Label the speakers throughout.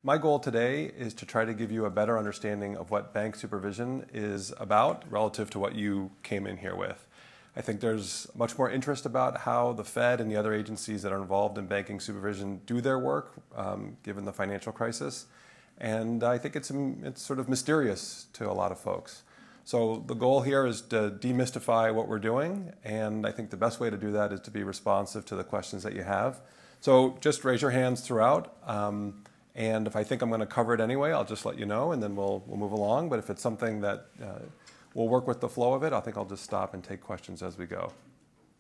Speaker 1: My goal today is to try to give you a better understanding of what bank supervision is about relative to what you came in here with. I think there's much more interest about how the Fed and the other agencies that are involved in banking supervision do their work, given the financial crisis. And I think it's sort of mysterious to a lot of folks. So the goal here is to demystify what we're doing, and I think the best way to do that is to be responsive to the questions that you have. So just raise your hands throughout, and if I think I'm going to cover it anyway, I'll just let you know, and then we'll move along. But if it's something that we'll work with the flow of it, I think I'll just stop and take questions as we go.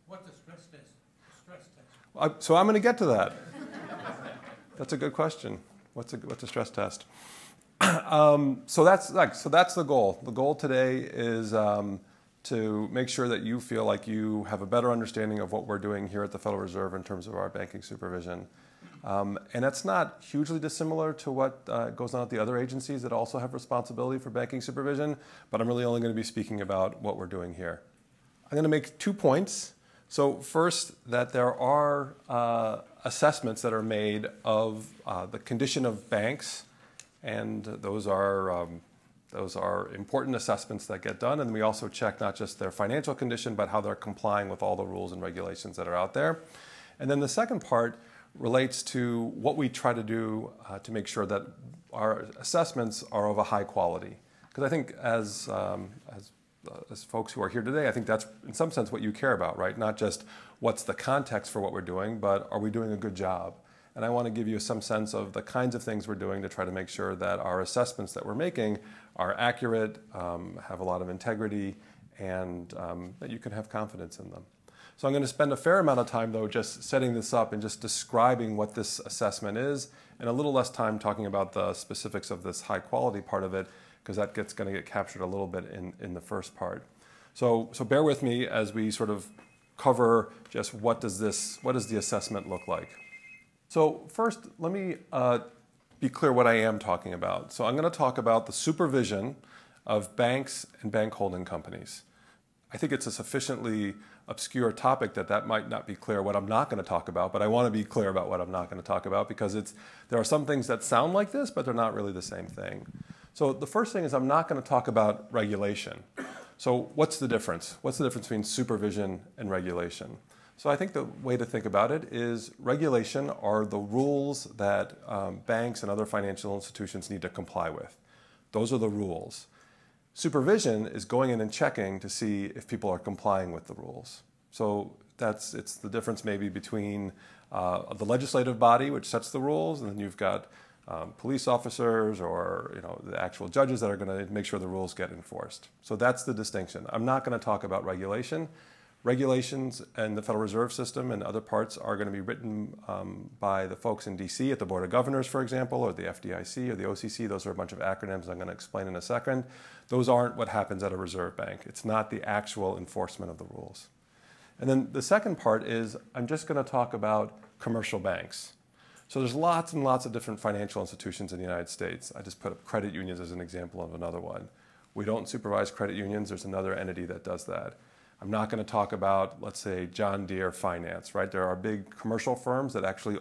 Speaker 2: What's the stress test?
Speaker 1: So I'm going to get to that. That's a good question. What's a stress test? So that's the goal. The goal today is to make sure that you feel like you have a better understanding of what we're doing here at the Federal Reserve in terms of our banking supervision. And that's not hugely dissimilar to what goes on at the other agencies that also have responsibility for banking supervision, but I'm really only going to be speaking about what we're doing here. I'm going to make 2 points. So first, that there are assessments that are made of the condition of banks, and those are important assessments that get done. And we also check not just their financial condition, but how they're complying with all the rules and regulations that are out there. And then the second part relates to what we try to do to make sure that our assessments are of a high quality. Because I think as folks who are here today, I think that's in some sense what you care about, right? Not just what's the context for what we're doing, but are we doing a good job? And I want to give you some sense of the kinds of things we're doing to try to make sure that our assessments that we're making are accurate, have a lot of integrity, and that you can have confidence in them. So I'm going to spend a fair amount of time, though, just setting this up and just describing what this assessment is, and a little less time talking about the specifics of this high-quality part of it, because that's going to get captured a little bit in the first part. So bear with me as we sort of cover just what does the assessment look like. So first, let me be clear what I am talking about. So I'm going to talk about the supervision of banks and bank holding companies. I think it's a sufficiently obscure topic that might not be clear what I'm not going to talk about, but I want to be clear about what I'm not going to talk about because there are some things that sound like this, but they're not really the same thing. So the first thing is I'm not going to talk about regulation. So what's the difference? What's the difference between supervision and regulation? So I think the way to think about it is regulation are the rules that banks and other financial institutions need to comply with. Those are the rules. Supervision is going in and checking to see if people are complying with the rules. So it's the difference maybe between the legislative body, which sets the rules, and then you've got police officers or the actual judges that are going to make sure the rules get enforced. So that's the distinction. I'm not going to talk about regulation. Regulations and the Federal Reserve System and other parts are going to be written by the folks in DC at the Board of Governors, for example, or the FDIC or the OCC. Those are a bunch of acronyms I'm going to explain in a second. Those aren't what happens at a reserve bank. It's not the actual enforcement of the rules. And then the second part is I'm just going to talk about commercial banks. So there's lots and lots of different financial institutions in the United States. I just put up credit unions as an example of another one. We don't supervise credit unions. There's another entity that does that. I'm not going to talk about, let's say, John Deere Finance, right? There are big commercial firms that actually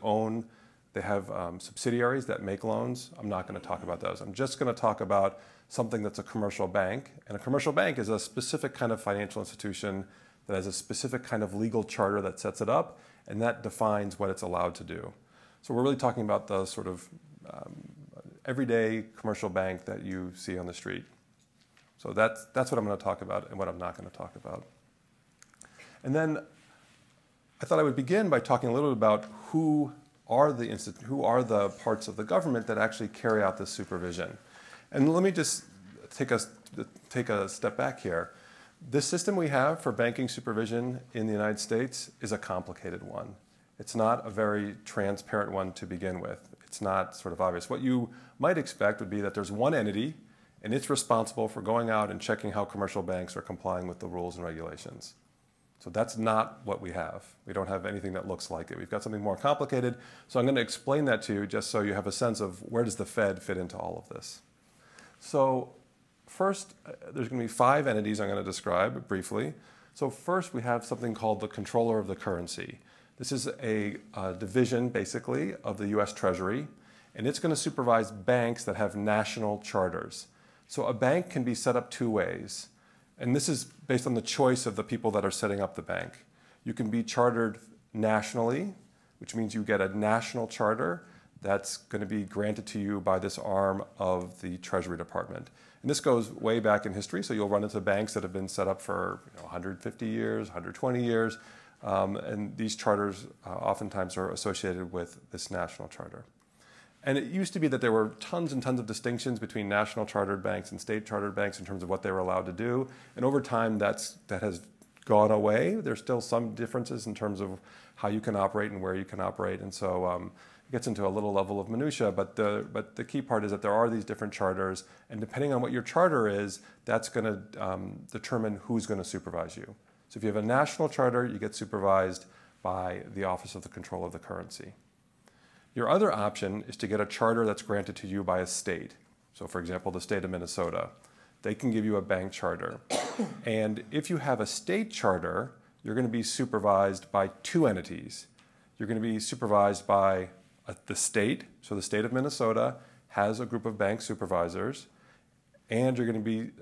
Speaker 1: they have subsidiaries that make loans. I'm not going to talk about those. I'm just going to talk about something that's a commercial bank. And a commercial bank is a specific kind of financial institution that has a specific kind of legal charter that sets it up, and that defines what it's allowed to do. So we're really talking about the sort of everyday commercial bank that you see on the street. So that's what I'm going to talk about and what I'm not going to talk about. And then I thought I would begin by talking a little bit about who are the parts of the government that actually carry out this supervision. And let me just take a step back here. This system we have for banking supervision in the United States is a complicated one. It's not a very transparent one to begin with. It's not sort of obvious. What you might expect would be that there's one entity and it's responsible for going out and checking how commercial banks are complying with the rules and regulations. So that's not what we have. We don't have anything that looks like it. We've got something more complicated. So I'm going to explain that to you just so you have a sense of where does the Fed fit into all of this. So first, there's going to be 5 entities I'm going to describe briefly. So first, we have something called the Controller of the Currency. This is a division, basically, of the U.S. Treasury. and it's going to supervise banks that have national charters. So a bank can be set up two ways, and this is based on the choice of the people that are setting up the bank. You can be chartered nationally, which means you get a national charter that's going to be granted to you by this arm of the Treasury Department. And this goes way back in history, so you'll run into banks that have been set up for 150 years, 120 years, and these charters oftentimes are associated with this national charter. And it used to be that there were tons and tons of distinctions between national chartered banks and state chartered banks in terms of what they were allowed to do. And over time, that has gone away. There's still some differences in terms of how you can operate and where you can operate. And so it gets into a little level of minutia, but the key part is that there are these different charters, and depending on what your charter is, that's going to determine who's going to supervise you. So if you have a national charter, you get supervised by the Office of the Control of the Currency. Your other option is to get a charter that's granted to you by a state. So for example, the state of Minnesota. They can give you a bank charter. And if you have a state charter, you're going to be supervised by two entities. You're going to be supervised by the state. So the state of Minnesota has a group of bank supervisors. And you're going to be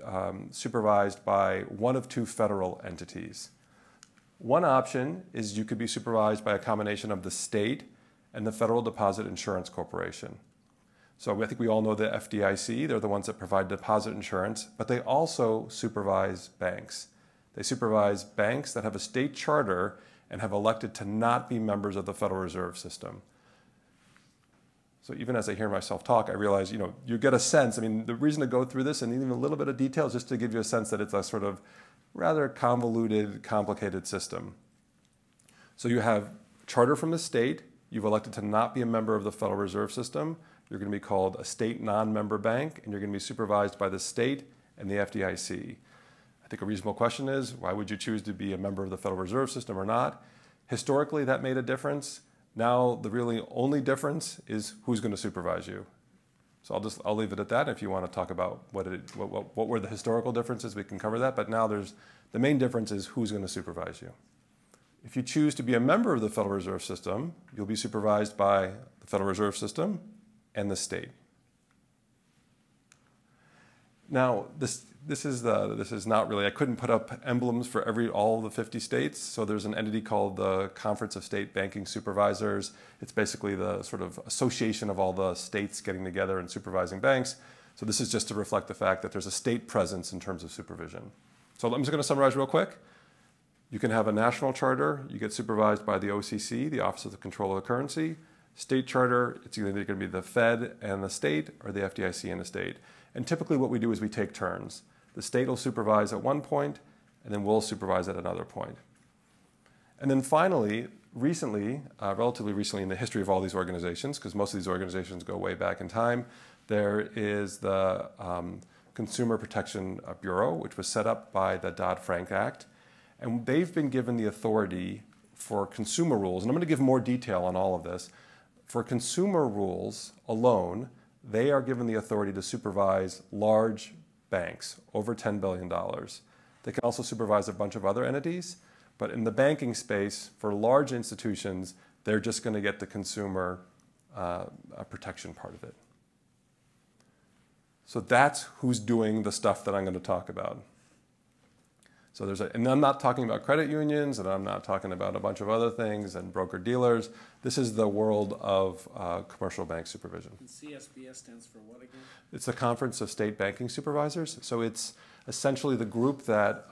Speaker 1: supervised by one of two federal entities. One option is you could be supervised by a combination of the state and the Federal Deposit Insurance Corporation. So I think we all know the FDIC. They're the ones that provide deposit insurance, but they also supervise banks. They supervise banks that have a state charter and have elected to not be members of the Federal Reserve System. So even as I hear myself talk, I realize, you get a sense. I mean, the reason to go through this and even a little bit of detail is just to give you a sense that it's a sort of rather convoluted, complicated system. So you have charter from the state. You've elected to not be a member of the Federal Reserve System. You're going to be called a state non-member bank, and you're going to be supervised by the state and the FDIC. I think a reasonable question is, why would you choose to be a member of the Federal Reserve System or not? Historically, that made a difference. Now, the really only difference is who's going to supervise you. So I'll leave it at that. If you want to talk about what were the historical differences, we can cover that. But now the main difference is who's going to supervise you. If you choose to be a member of the Federal Reserve System, you'll be supervised by the Federal Reserve System and the state. Now, this is not really, I couldn't put up emblems for all the 50 states. So there's an entity called the Conference of State Banking Supervisors. It's basically the sort of association of all the states getting together and supervising banks. So this is just to reflect the fact that there's a state presence in terms of supervision. So I'm just going to summarize real quick. You can have a national charter. You get supervised by the OCC, the Office of the Control of the Currency. State charter, it's either going to be the Fed and the state or the FDIC and the state. And typically what we do is we take turns. The state will supervise at one point, and then we'll supervise at another point. And then finally, relatively recently in the history of all these organizations, because most of these organizations go way back in time, there is the Consumer Protection Bureau, which was set up by the Dodd-Frank Act. And they've been given the authority for consumer rules, and I'm going to give more detail on all of this. For consumer rules alone, they are given the authority to supervise large banks, over $10 billion. They can also supervise a bunch of other entities, but in the banking space, for large institutions, they're just going to get the consumer protection part of it. So that's who's doing the stuff that I'm going to talk about. So and I'm not talking about credit unions, and I'm not talking about a bunch of other things and broker-dealers. This is the world of commercial bank supervision.
Speaker 3: And CSBS stands for what again?
Speaker 1: It's the Conference of State Banking Supervisors. So it's essentially the group that,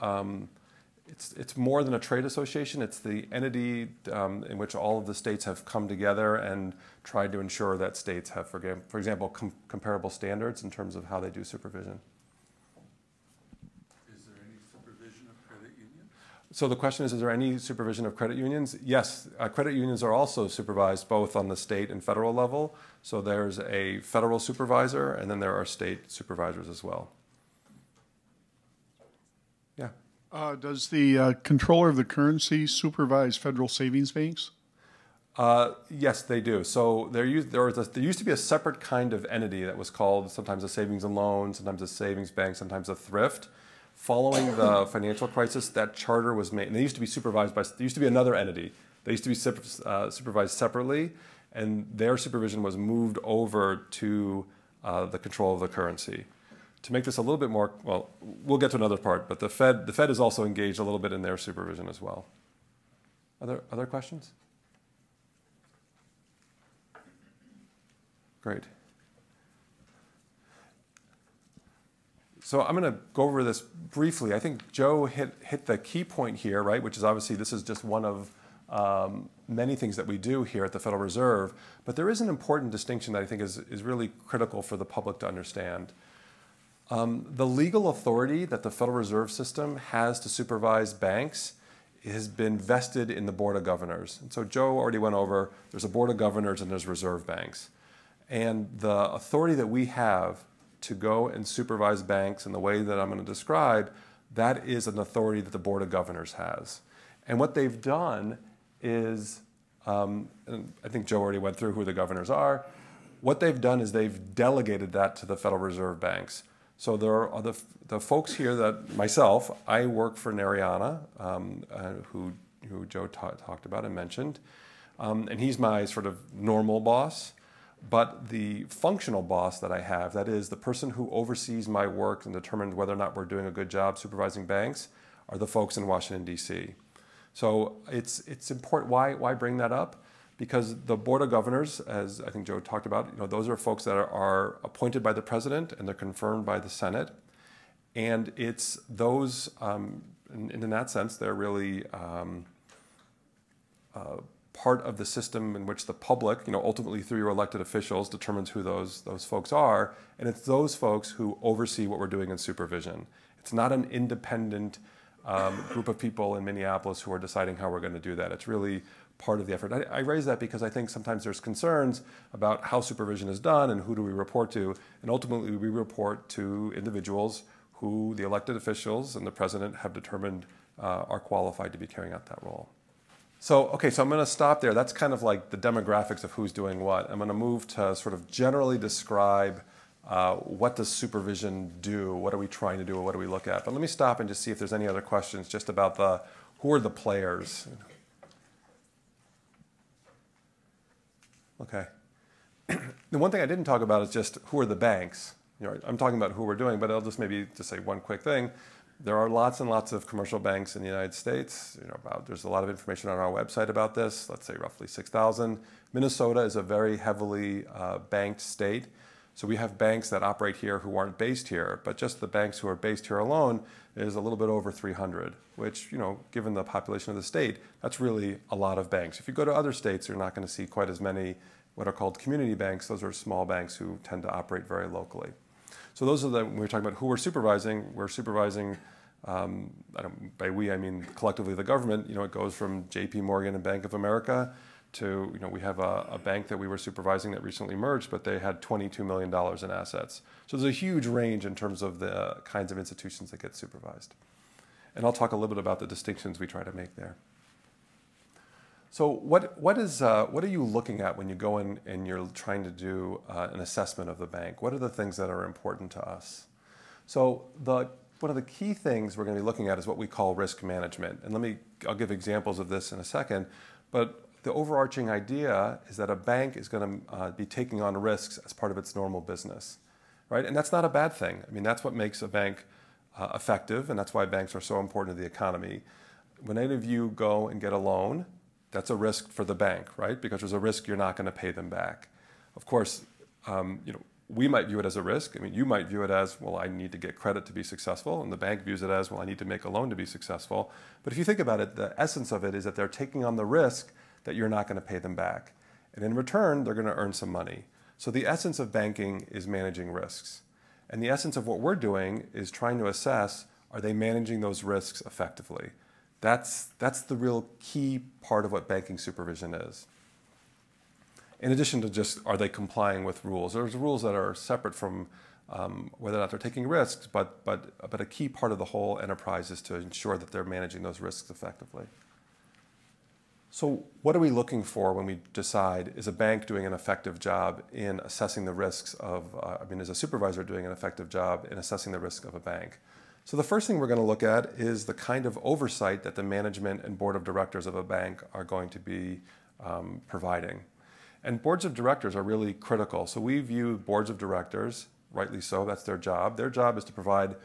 Speaker 1: it's more than a trade association. It's the entity in which all of the states have come together and tried to ensure that states have, for example, comparable standards in terms of how they do supervision. So the question is there any supervision of credit unions? Yes, credit unions are also supervised both on the state and federal level. So there's a federal supervisor, and then there are state supervisors as well. Yeah.
Speaker 4: Does the controller of the currency supervise federal savings banks?
Speaker 1: Yes, they do. So there used to be a separate kind of entity that was called sometimes a savings and loan, sometimes a savings bank, sometimes a thrift. Following the financial crisis, that charter was made, and they used to be supervised by, there used to be another entity. They used to be supervised separately, and their supervision was moved over to the control of the currency. To make this a little bit more, well, we'll get to another part, but the Fed is also engaged a little bit in their supervision as well. Other questions? Great. So I'm going to go over this briefly. I think Joe hit the key point here, right, which is obviously this is just one of many things that we do here at the Federal Reserve, but there is an important distinction that I think is really critical for the public to understand. The legal authority that the Federal Reserve System has to supervise banks has been vested in the Board of Governors. And so Joe already went over, there's a Board of Governors and there's reserve banks. And the authority that we have to go and supervise banks in the way that I'm going to describe, that is an authority that the Board of Governors has. And what they've done is, and I think Joe already went through who the governors are, what they've done is they've delegated that to the Federal Reserve banks. So there are the folks here that, myself, I work for Nariana, who Joe talked about and mentioned, and he's my sort of normal boss. But the functional boss that I have, that is the person who oversees my work and determines whether or not we're doing a good job supervising banks, are the folks in Washington, D.C. So it's important. Why bring that up? Because the Board of Governors, as I think Joe talked about, those are folks that are appointed by the President and they're confirmed by the Senate. And it's those, in that sense, they're really part of the system in which the public, ultimately through your elected officials, determines who those folks are. And it's those folks who oversee what we're doing in supervision. It's not an independent group of people in Minneapolis who are deciding how we're going to do that. It's really part of the effort. I raise that because I think sometimes there's concerns about how supervision is done and who do we report to. And ultimately, we report to individuals who the elected officials and the President have determined are qualified to be carrying out that role. So I'm going to stop there. That's kind of like the demographics of who's doing what. I'm going to move to sort of generally describe what does supervision do? What are we trying to do? Or what do we look at? But let me stop and just see if there's any other questions just about who are the players. Okay. The one thing I didn't talk about is just who are the banks. I'm talking about who we're doing, but I'll just maybe say one quick thing. There are lots and lots of commercial banks in the United States. There's a lot of information on our website about this. Let's say roughly 6,000. Minnesota is a very heavily banked state. So we have banks that operate here who aren't based here, but just the banks who are based here alone is a little bit over 300, which, given the population of the state, that's really a lot of banks. If you go to other states, you're not going to see quite as many what are called community banks. Those are small banks who tend to operate very locally. So those are when we're talking about who we're supervising, by we, I mean collectively the government. It goes from J.P. Morgan and Bank of America to, we have a bank that we were supervising that recently merged, but they had $22 million in assets. So there's a huge range in terms of the kinds of institutions that get supervised. And I'll talk a little bit about the distinctions we try to make there. So what are you looking at when you go in and you're trying to do an assessment of the bank? What are the things that are important to us? So one of the key things we're going to be looking at is what we call risk management. And I'll give examples of this in a second. But the overarching idea is that a bank is going to be taking on risks as part of its normal business, right? And that's not a bad thing. I mean, that's what makes a bank effective, and that's why banks are so important to the economy. When any of you go and get a loan, that's a risk for the bank, right? Because there's a risk you're not going to pay them back. Of course, we might view it as a risk. I mean, you might view it as, well, I need to get credit to be successful, and the bank views it as, well, I need to make a loan to be successful. But if you think about it, the essence of it is that they're taking on the risk that you're not going to pay them back. And in return, they're going to earn some money. So the essence of banking is managing risks. And the essence of what we're doing is trying to assess, are they managing those risks effectively? That's the real key part of what banking supervision is. In addition to just, are they complying with rules? There's rules that are separate from whether or not they're taking risks, but a key part of the whole enterprise is to ensure that they're managing those risks effectively. So what are we looking for when we decide, is a bank doing an effective job in assessing the risks of, is a supervisor doing an effective job in assessing the risk of a bank? So the first thing we're going to look at is the kind of oversight that the management and board of directors of a bank are going to be providing. And boards of directors are really critical. So we view boards of directors, rightly so, that's their job. Their job is to provide,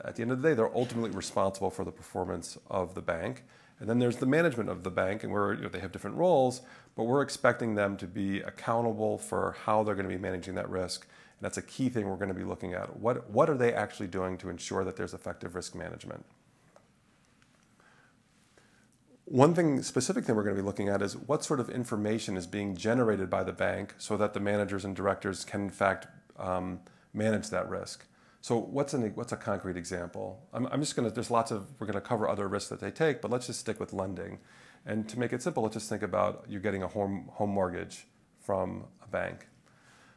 Speaker 1: at the end of the day, they're ultimately responsible for the performance of the bank. And then there's the management of the bank, and they have different roles, but we're expecting them to be accountable for how they're going to be managing that risk. And that's a key thing we're going to be looking at. What are they actually doing to ensure that there's effective risk management? One specific thing we're going to be looking at is what sort of information is being generated by the bank so that the managers and directors can, in fact, manage that risk. So what's a concrete example? I'm just going to, we're going to cover other risks that they take, but let's just stick with lending. And to make it simple, let's just think about you getting a home mortgage from a bank.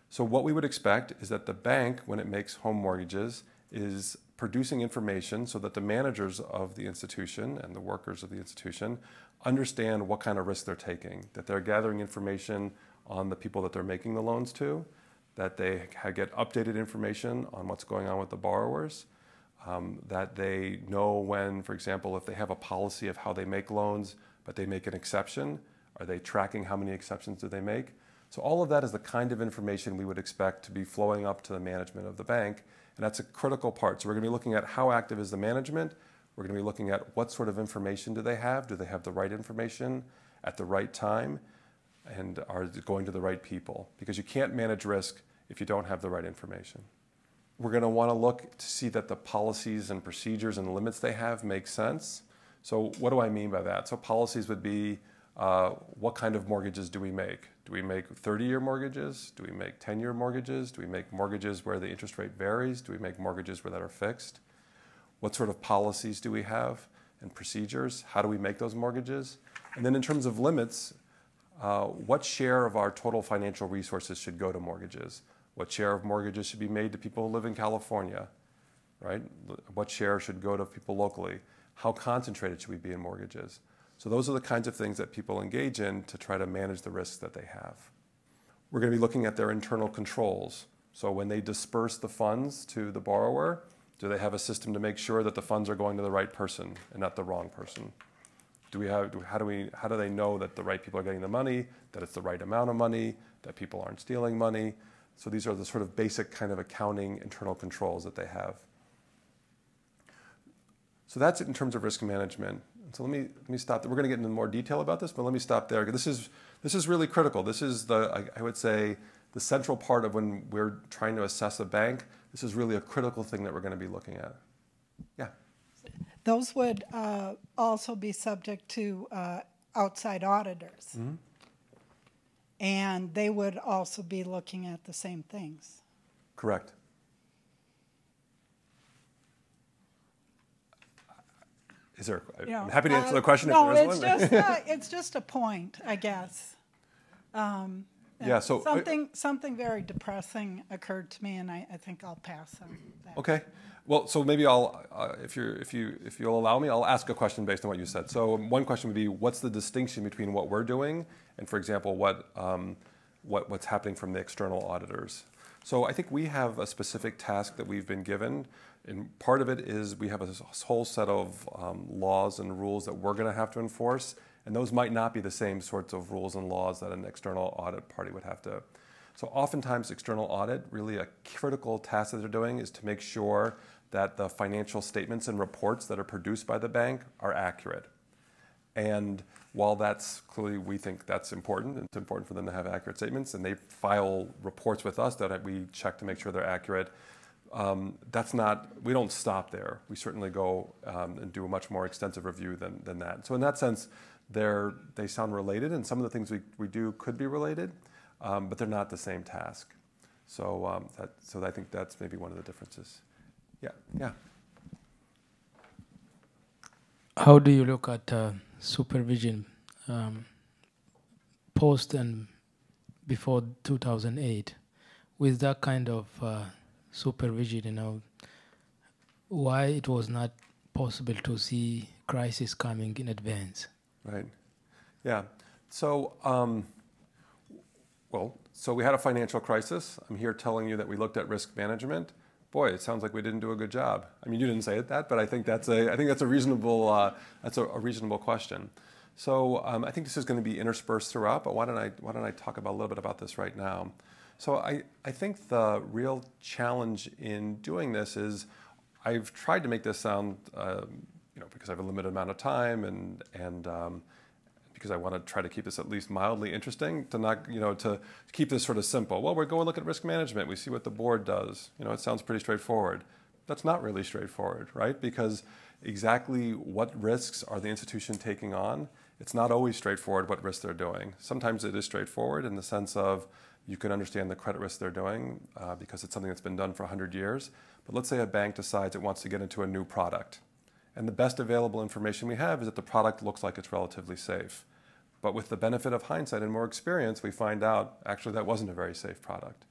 Speaker 1: So what we would expect is that the bank, when it makes home mortgages, is producing information so that the managers of the institution and the workers of the institution understand what kind of risk they're taking, that they're gathering information on the people that they're making the loans to, that they get updated information on what's going on with the borrowers, that they know when, for example, if they have a policy of how they make loans, but they make an exception, are they tracking how many exceptions do they make? So all of that is the kind of information we would expect to be flowing up to the management of the bank, and that's a critical part. So we're going to be looking at how active is the management. We're going to be looking at what sort of information do they have? Do they have the right information at the right time? And are they going to the right people? Because you can't manage risk if you don't have the right information. We're going to want to look to see that the policies and procedures and limits they have make sense. So what do I mean by that? So policies would be what kind of mortgages do we make? Do we make 30-year mortgages? Do we make 10-year mortgages? Do we make mortgages where the interest rate varies? Do we make mortgages where that are fixed? What sort of policies do we have and procedures? How do we make those mortgages? And then in terms of limits, what share of our total financial resources should go to mortgages? What share of mortgages should be made to people who live in California, right? What share should go to people locally? How concentrated should we be in mortgages? So those are the kinds of things that people engage in to try to manage the risks that they have. We're going to be looking at their internal controls. So when they disperse the funds to the borrower, do they have a system to make sure that the funds are going to the right person and not the wrong person? How do they know that the right people are getting the money, that it's the right amount of money, that people aren't stealing money? So these are the sort of basic kind of accounting internal controls that they have. So that's it in terms of risk management. So let me stop there. We're going to get into more detail about this, but let me stop there. This is really critical. This is I would say the central part of when we're trying to assess a bank. This is really a critical thing that we're going to be looking at. Yeah.
Speaker 5: Those would also be subject to outside auditors.
Speaker 1: Mm-hmm.
Speaker 5: And they would also be looking at the same things.
Speaker 1: Correct. I'm happy to answer the question.
Speaker 5: No,
Speaker 1: if there is one.
Speaker 5: It's just a point, I guess.
Speaker 1: Yeah. So
Speaker 5: something very depressing occurred to me, and I think I'll pass on that.
Speaker 1: Okay. Well, so maybe I'll, if you'll allow me, I'll ask a question based on what you said. So one question would be, what's the distinction between what we're doing and, for example, what's happening from the external auditors? So I think we have a specific task that we've been given, and part of it is we have a whole set of laws and rules that we're going to have to enforce, and those might not be the same sorts of rules and laws that an external audit party would have to. So oftentimes external audit, really a critical task that they're doing is to make sure that the financial statements and reports that are produced by the bank are accurate. And while that's clearly, we think that's important, it's important for them to have accurate statements, and they file reports with us that we check to make sure they're accurate. We don't stop there. We certainly go and do a much more extensive review than that. So in that sense, they sound related, and some of the things we do could be related, but they're not the same task. So I think that's maybe one of the differences. Yeah.
Speaker 6: How do you look at supervision post and before 2008? With that kind of supervision, why it was not possible to see crisis coming in advance?
Speaker 1: Right. Yeah. So, so we had a financial crisis. I'm here telling you that we looked at risk management. Boy, it sounds like we didn't do a good job. I mean, you didn't say that, but I think that's a reasonable question. So I think this is going to be interspersed throughout, but why don't I talk about a little bit about this right now? So I think the real challenge in doing this is I've tried to make this sound, because I have a limited amount of time and because I want to try to keep this at least mildly interesting, to not, to keep this sort of simple. Well, we're going to look at risk management. We see what the board does. It sounds pretty straightforward. That's not really straightforward, right? Because exactly what risks are the institution taking on? It's not always straightforward what risks they're doing. Sometimes it is straightforward in the sense of you can understand the credit risk they're doing because it's something that's been done for 100 years. But let's say a bank decides it wants to get into a new product. And the best available information we have is that the product looks like it's relatively safe. But with the benefit of hindsight and more experience, we find out actually that wasn't a very safe product.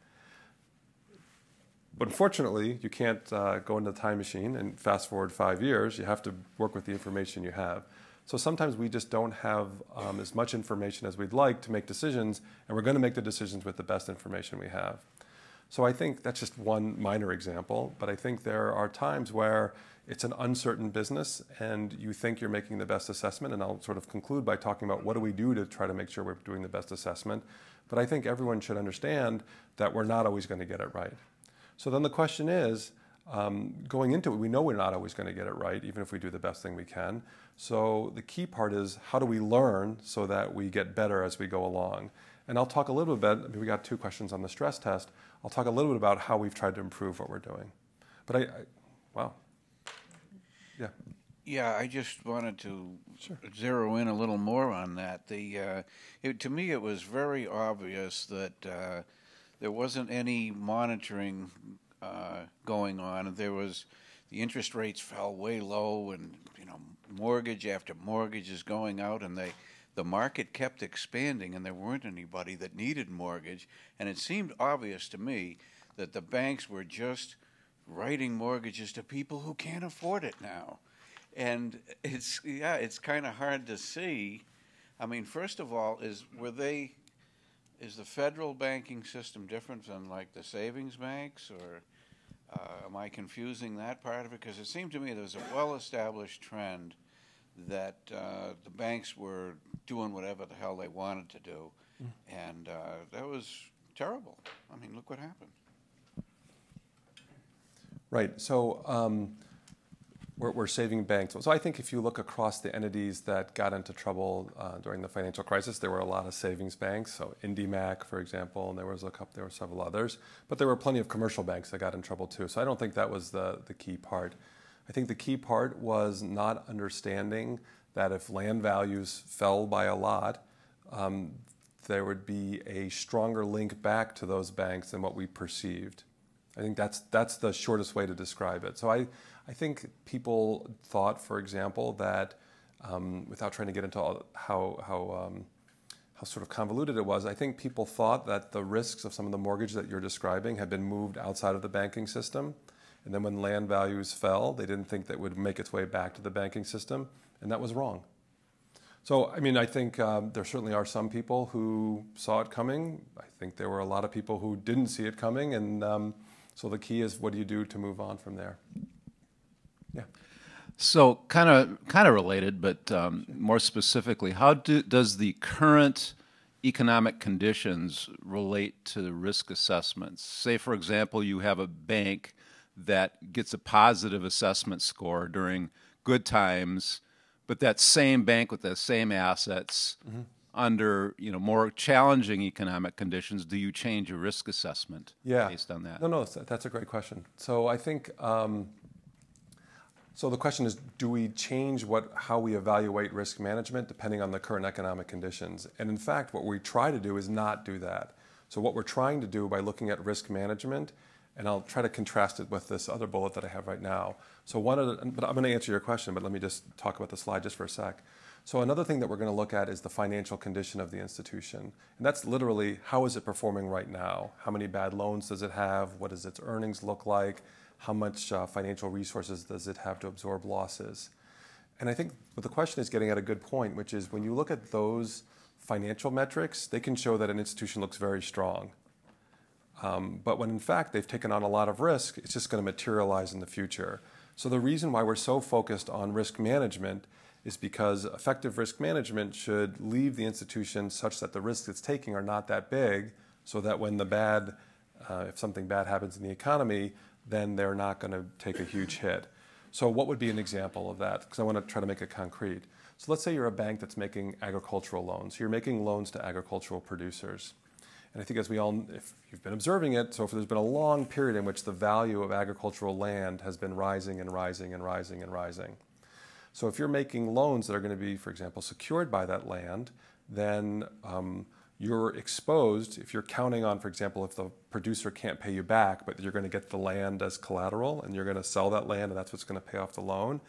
Speaker 1: But unfortunately, you can't go into the time machine and fast forward 5 years. You have to work with the information you have. So sometimes we just don't have as much information as we'd like to make decisions, and we're going to make the decisions with the best information we have. So I think that's just one minor example, but I think there are times where it's an uncertain business and you think you're making the best assessment, and I'll sort of conclude by talking about what do we do to try to make sure we're doing the best assessment. But I think everyone should understand that we're not always going to get it right. So then the question is, going into it, we know we're not always going to get it right, even if we do the best thing we can. So the key part is how do we learn so that we get better as we go along? And I'll talk a little bit, we got 2 questions on the stress test. I'll talk a little bit about how we've tried to improve what we're doing. But wow. Yeah.
Speaker 7: Yeah, I just wanted to zero in a little more on that. To me, it was very obvious that there wasn't any monitoring going on. The interest rates fell way low, and mortgage after mortgage is going out, and the market kept expanding, and there weren't anybody that needed mortgage. And it seemed obvious to me that the banks were just writing mortgages to people who can't afford it now. And it's kind of hard to see. I mean, first of all, is the federal banking system different than like the savings banks, or am I confusing that part of it? Because it seemed to me there was a well-established trend that the banks were doing whatever the hell they wanted to do, and that was terrible. I mean, look what happened.
Speaker 1: Right. So we're saving banks. So I think if you look across the entities that got into trouble during the financial crisis, there were a lot of savings banks. So IndyMac, for example, and there were several others. But there were plenty of commercial banks that got in trouble too. So I don't think that was the key part. I think the key part was not understanding that if land values fell by a lot, there would be a stronger link back to those banks than what we perceived. I think that's the shortest way to describe it. So I think people thought, for example, that without trying to get into how sort of convoluted it was, I think people thought that the risks of some of the mortgage that you're describing had been moved outside of the banking system. And then when land values fell, they didn't think that would make its way back to the banking system, and that was wrong. So, I mean, I think there certainly are some people who saw it coming. I think there were a lot of people who didn't see it coming, and so the key is what do you do to move on from there? Yeah.
Speaker 8: So kind of related, but more specifically, how does the current economic conditions relate to the risk assessments? Say, for example, you have a bank that gets a positive assessment score during good times, but that same bank with the same assets under more challenging economic conditions, do you change your risk assessment based on that?
Speaker 1: No, that's a great question. So I think so the question is, do we change how we evaluate risk management depending on the current economic conditions? And in fact, what we try to do is not do that. So what we're trying to do by looking at risk management, and I'll try to contrast it with this other bullet that I have right now. So but I'm going to answer your question, but let me just talk about the slide just for a sec. So another thing that we're going to look at is the financial condition of the institution. And that's literally, how is it performing right now? How many bad loans does it have? What does its earnings look like? How much financial resources does it have to absorb losses? And I think what the question is getting at a good point, which is when you look at those financial metrics, they can show that an institution looks very strong. But when in fact they've taken on a lot of risk, it's just going to materialize in the future. So the reason why we're so focused on risk management is because effective risk management should leave the institution such that the risks it's taking are not that big, so that when if something bad happens in the economy, then they're not going to take a huge hit. So what would be an example of that? Because I want to try to make it concrete. So let's say you're a bank that's making agricultural loans. You're making loans to agricultural producers. And I think if you've been observing it, so if there's been a long period in which the value of agricultural land has been rising and rising and rising and rising. So if you're making loans that are going to be, for example, secured by that land, then you're exposed, if you're counting on, for example, if the producer can't pay you back, but you're going to get the land as collateral and you're going to sell that land and that's what's going to pay off the loan.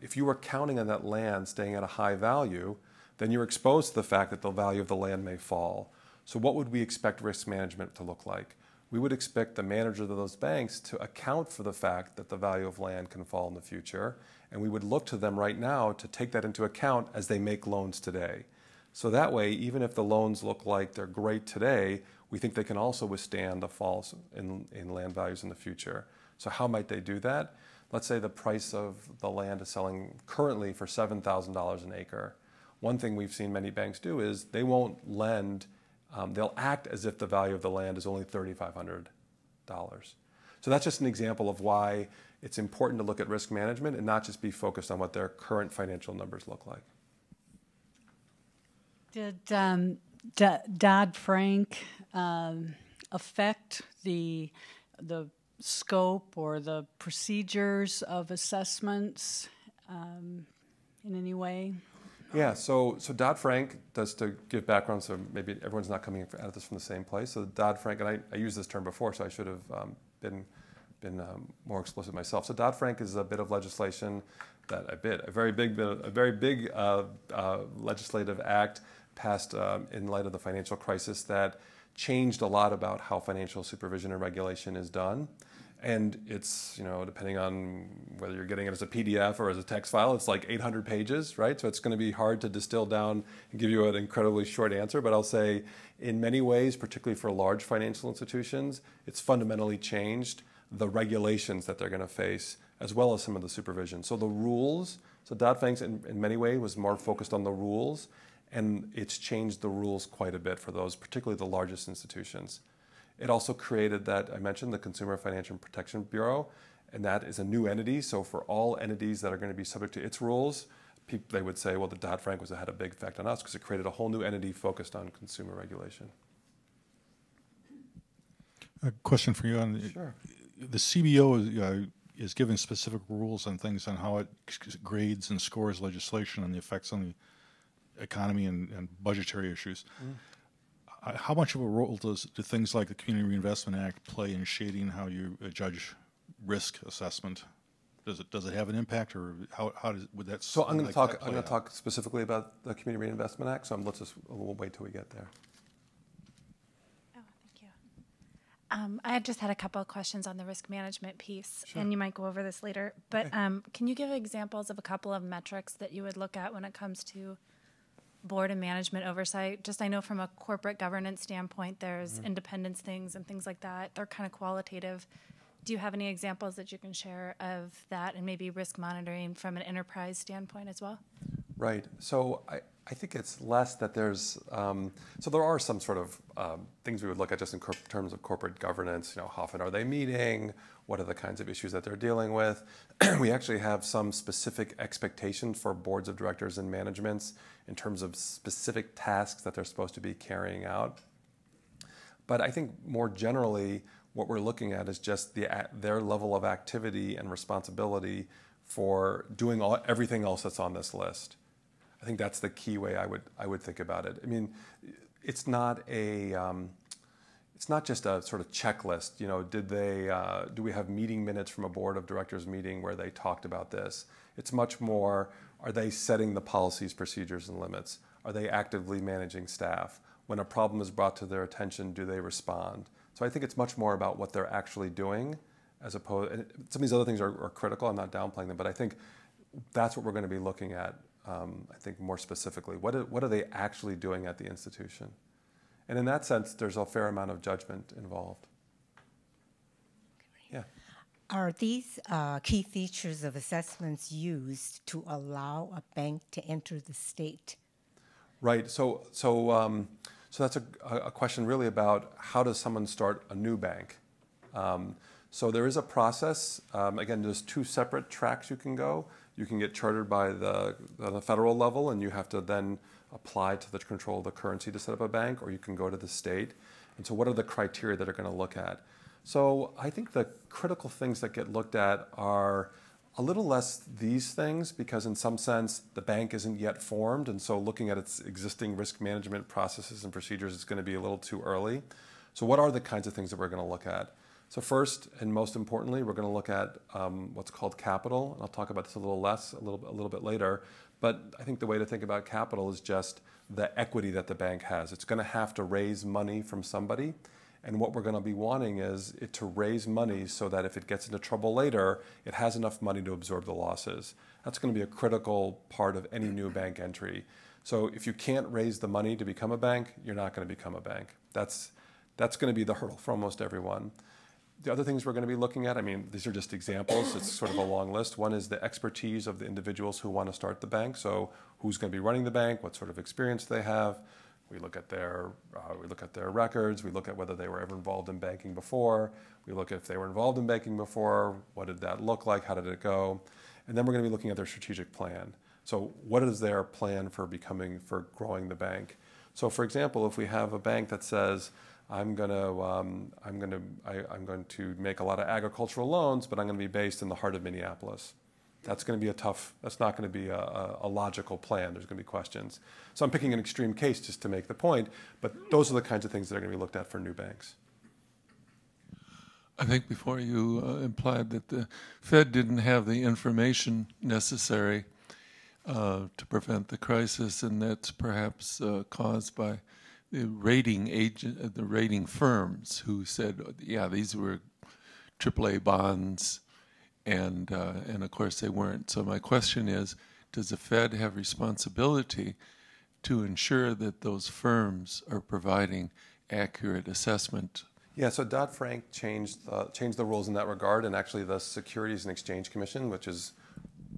Speaker 1: If you were counting on that land staying at a high value, then you're exposed to the fact that the value of the land may fall. So what would we expect risk management to look like? We would expect the managers of those banks to account for the fact that the value of land can fall in the future, and we would look to them right now to take that into account as they make loans today. So that way, even if the loans look like they're great today, we think they can also withstand the falls in land values in the future. So how might they do that? Let's say the price of the land is selling currently for $7,000 an acre. One thing we've seen many banks do is they won't lend, they'll act as if the value of the land is only $3,500. So that's just an example of why it's important to look at risk management and not just be focused on what their current financial numbers look like.
Speaker 5: Did Dodd-Frank affect the scope or the procedures of assessments in any way?
Speaker 1: Yeah, so Dodd-Frank, just to give background so maybe everyone's not coming at this from the same place. So Dodd-Frank, and I used this term before, so I should have been more explicit myself. So Dodd-Frank is a bit of legislation a very big legislative act passed in light of the financial crisis that changed a lot about how financial supervision and regulation is done. And it's, depending on whether you're getting it as a PDF or as a text file, it's like 800 pages, right? So it's going to be hard to distill down and give you an incredibly short answer. But I'll say in many ways, particularly for large financial institutions, it's fundamentally changed the regulations that they're going to face, as well as some of the supervision. So the rules, so Dodd-Frank in many ways was more focused on the rules, and it's changed the rules quite a bit for those, particularly the largest institutions. It also created that, I mentioned, the Consumer Financial Protection Bureau, and that is a new entity. So for all entities that are going to be subject to its rules, they would say, well, the Dodd-Frank had a big effect on us because it created a whole new entity focused on consumer regulation.
Speaker 4: A question for you on
Speaker 1: Sure.
Speaker 4: The CBO is given specific rules on things on how it grades and scores legislation and the effects on the economy and budgetary issues. How much of a role do things like the Community Reinvestment Act play in shading how you judge risk assessment? Does it have an impact, or would that?
Speaker 1: So I'm going to talk specifically about the Community Reinvestment Act. So we'll wait till we get there.
Speaker 9: Oh, thank you. I just had a couple of questions on the risk management piece,
Speaker 1: Sure.
Speaker 9: and you might go over this later. But can you give examples of a couple of metrics that you would look at when it comes to board and management oversight? Just I know from a corporate governance standpoint, there's independence things and things like that. They're kind of qualitative. Do you have any examples that you can share of that, and maybe risk monitoring from an enterprise standpoint as well?
Speaker 1: Right. So I think it's less that there's, so there are some sort of things we would look at just in terms of corporate governance. How often are they meeting? What are the kinds of issues that they're dealing with? We actually have some specific expectations for boards of directors and managements in terms of specific tasks that they're supposed to be carrying out. But I think more generally, what we're looking at is just their level of activity and responsibility for doing everything else that's on this list. I think that's the key way I would think about it. I mean, it's not just a sort of checklist. Do we have meeting minutes from a board of directors meeting where they talked about this? It's much more, are they setting the policies, procedures, and limits? Are they actively managing staff? When a problem is brought to their attention, do they respond? So I think it's much more about what they're actually doing, as opposed. And some of these other things are critical. I'm not downplaying them, but I think that's what we're going to be looking at. I think more specifically, what are they actually doing at the institution? And in that sense, there's a fair amount of judgment involved. Yeah.
Speaker 10: Are these key features of assessments used to allow a bank to enter the state?
Speaker 1: Right. So that's a question really about how does someone start a new bank? So there is a process. Again, there's two separate tracks you can go. You can get chartered by the federal level, and you have to then apply to the control of the currency to set up a bank, or you can go to the state. And so what are the criteria that are going to look at? So I think the critical things that get looked at are a little less these things, because in some sense the bank isn't yet formed, and so looking at its existing risk management processes and procedures is going to be a little too early. So what are the kinds of things that we're going to look at? So first and most importantly, we're going to look at what's called capital, and I'll talk about this a little bit later. But I think the way to think about capital is just the equity that the bank has. It's going to have to raise money from somebody. And what we're going to be wanting is it to raise money so that if it gets into trouble later, it has enough money to absorb the losses. That's going to be a critical part of any new bank entry. So if you can't raise the money to become a bank, you're not going to become a bank. That's going to be the hurdle for almost everyone. The other things we're going to be looking at, I mean, these are just examples. It's sort of a long list. One is the expertise of the individuals who want to start the bank. So who's going to be running the bank? What sort of experience they have? We look at their records. We look at whether they were ever involved in banking before. We look at if they were involved in banking before. What did that look like? How did it go? And then we're going to be looking at their strategic plan. So what is their plan for growing the bank? So for example, if we have a bank that says, I'm going to make a lot of agricultural loans, but I'm going to be based in the heart of Minneapolis. That's going to be that's not going to be a logical plan. There's going to be questions. So I'm picking an extreme case just to make the point, but those are the kinds of things that are going to be looked at for new banks.
Speaker 11: I think before you implied that the Fed didn't have the information necessary to prevent the crisis, and that's perhaps caused by the rating firms who said, yeah, these were AAA bonds, and of course they weren't. So my question is, does the Fed have responsibility to ensure that those firms are providing accurate assessment?
Speaker 1: Yeah, so Dodd-Frank changed the rules in that regard, and actually the Securities and Exchange Commission, which is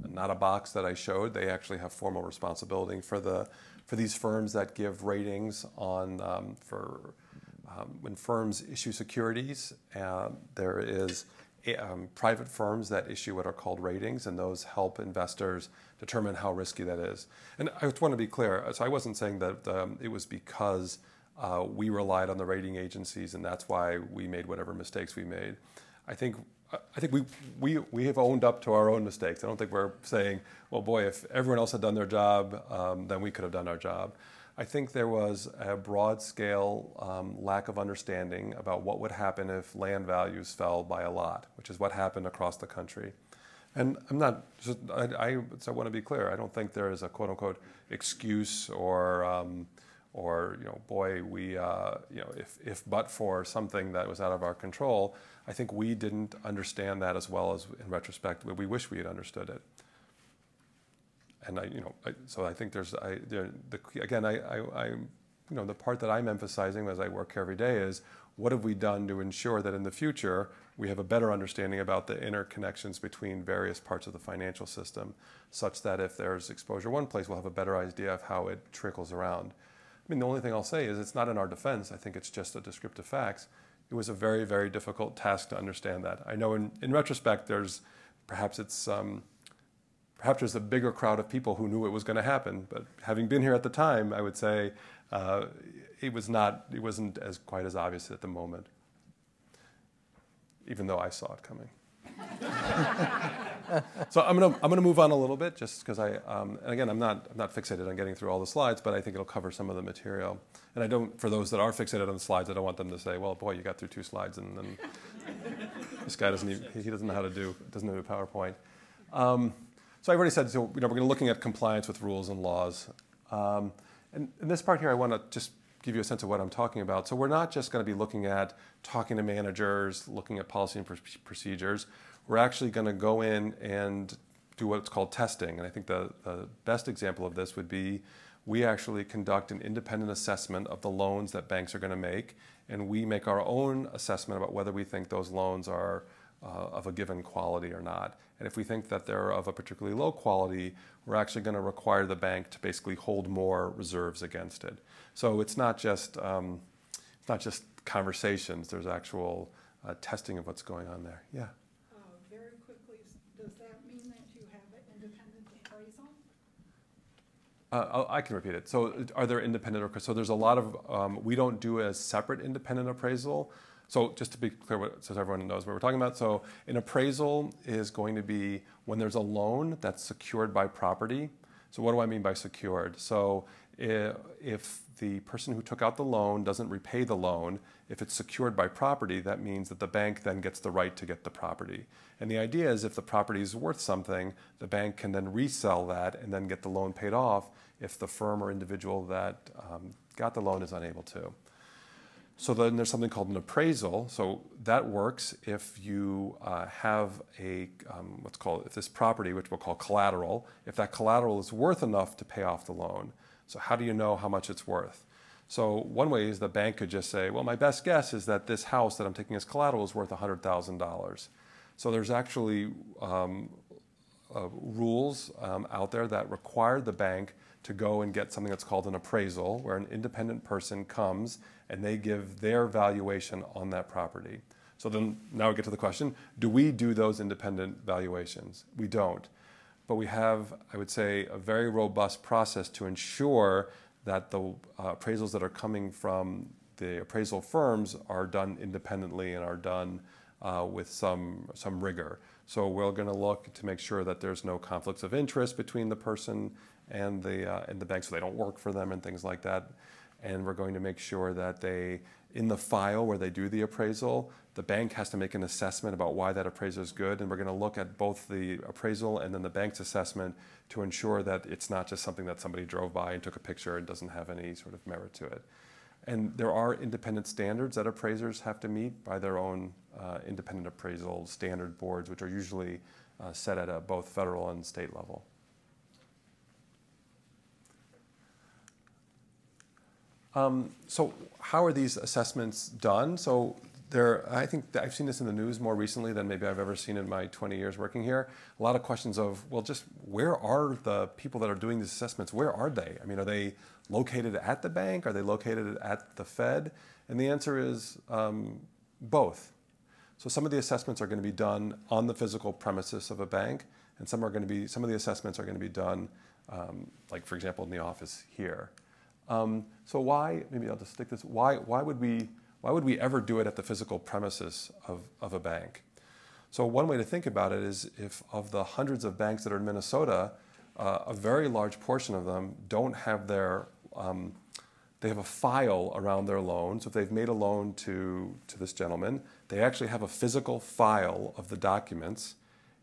Speaker 1: not a box that I showed, they actually have formal responsibility for these firms that give ratings on when firms issue securities. There is private firms that issue what are called ratings, and those help investors determine how risky that is. And I just want to be clear. So I wasn't saying that it was because we relied on the rating agencies and that's why we made whatever mistakes we made. I think we have owned up to our own mistakes. I don't think we're saying, well, boy, if everyone else had done their job, then we could have done our job. I think there was a broad-scale lack of understanding about what would happen if land values fell by a lot, which is what happened across the country. And I want to be clear. I don't think there is a quote-unquote excuse or boy, if but for something that was out of our control. I think we didn't understand that as well as, in retrospect, we wish we had understood it. And so I think the part that I'm emphasizing as I work here every day is what have we done to ensure that in the future we have a better understanding about the interconnections between various parts of the financial system, such that if there's exposure one place, we'll have a better idea of how it trickles around. I mean, the only thing I'll say is it's not in our defense. I think it's just a descriptive facts. It was a very, very difficult task to understand that. I know in retrospect, perhaps there's a bigger crowd of people who knew it was going to happen. But having been here at the time, I would say it wasn't quite as obvious at the moment, even though I saw it coming. So I'm gonna move on a little bit, just because and again, I'm not fixated on getting through all the slides, but I think it'll cover some of the material. And for those that are fixated on the slides, I don't want them to say, well, boy, you got through 2 slides, and then this guy doesn't know how to do PowerPoint. So I've already said, so we're going to looking at compliance with rules and laws. And in this part here, I want to just give you a sense of what I'm talking about. So we're not just going to be looking at talking to managers, looking at policy and procedures. We're actually going to go in and do what's called testing. And I think the best example of this would be we actually conduct an independent assessment of the loans that banks are going to make, and we make our own assessment about whether we think those loans are of a given quality or not. And if we think that they're of a particularly low quality, we're actually going to require the bank to basically hold more reserves against it. So it's not just conversations. There's actual testing of what's going on there. Yeah.
Speaker 5: Very quickly, does that mean that you have an independent appraisal?
Speaker 1: I can repeat it. So are there independent appraisals? So there's a lot of, we don't do a separate independent appraisal. So just to be clear, so everyone knows what we're talking about. So an appraisal is going to be when there's a loan that's secured by property. So what do I mean by secured? So if the person who took out the loan doesn't repay the loan, if it's secured by property, that means that the bank then gets the right to get the property. And the idea is if the property is worth something, the bank can then resell that and then get the loan paid off if the firm or individual that got the loan is unable to. So then there's something called an appraisal. So that works if you have a, what's called, if this property, which we'll call collateral, if that collateral is worth enough to pay off the loan. So how do you know how much it's worth? So one way is the bank could just say, well, my best guess is that this house that I'm taking as collateral is worth $100,000. So there's actually rules out there that require the bank to go and get something that's called an appraisal, where an independent person comes and they give their valuation on that property. So then now we get to the question, do we do those independent valuations? We don't. But we have, I would say, a very robust process to ensure that the appraisals that are coming from the appraisal firms are done independently and are done with some rigor. So we're going to look to make sure that there's no conflicts of interest between the person and the bank, so they don't work for them and things like that. And we're going to make sure that they, in the file where they do the appraisal, the bank has to make an assessment about why that appraisal is good, and we're going to look at both the appraisal and then the bank's assessment to ensure that it's not just something that somebody drove by and took a picture and doesn't have any sort of merit to it. And there are independent standards that appraisers have to meet by their own independent appraisal standard boards, which are usually set at both federal and state level. So how are these assessments done? So I think that I've seen this in the news more recently than maybe I've ever seen in my 20 years working here. A lot of questions of, well, just where are the people that are doing these assessments? Where are they? I mean, are they located at the bank? Are they located at the Fed? And the answer is both. So some of the assessments are going to be done on the physical premises of a bank, and some of the assessments are going to be done, like for example, in the office here. So why? Maybe I'll just stick this. Why would we ever do it at the physical premises of a bank? So one way to think about it is, if of the hundreds of banks that are in Minnesota, a very large portion of them don't have their they have a file around their loan. So if they've made a loan to this gentleman, they actually have a physical file of the documents.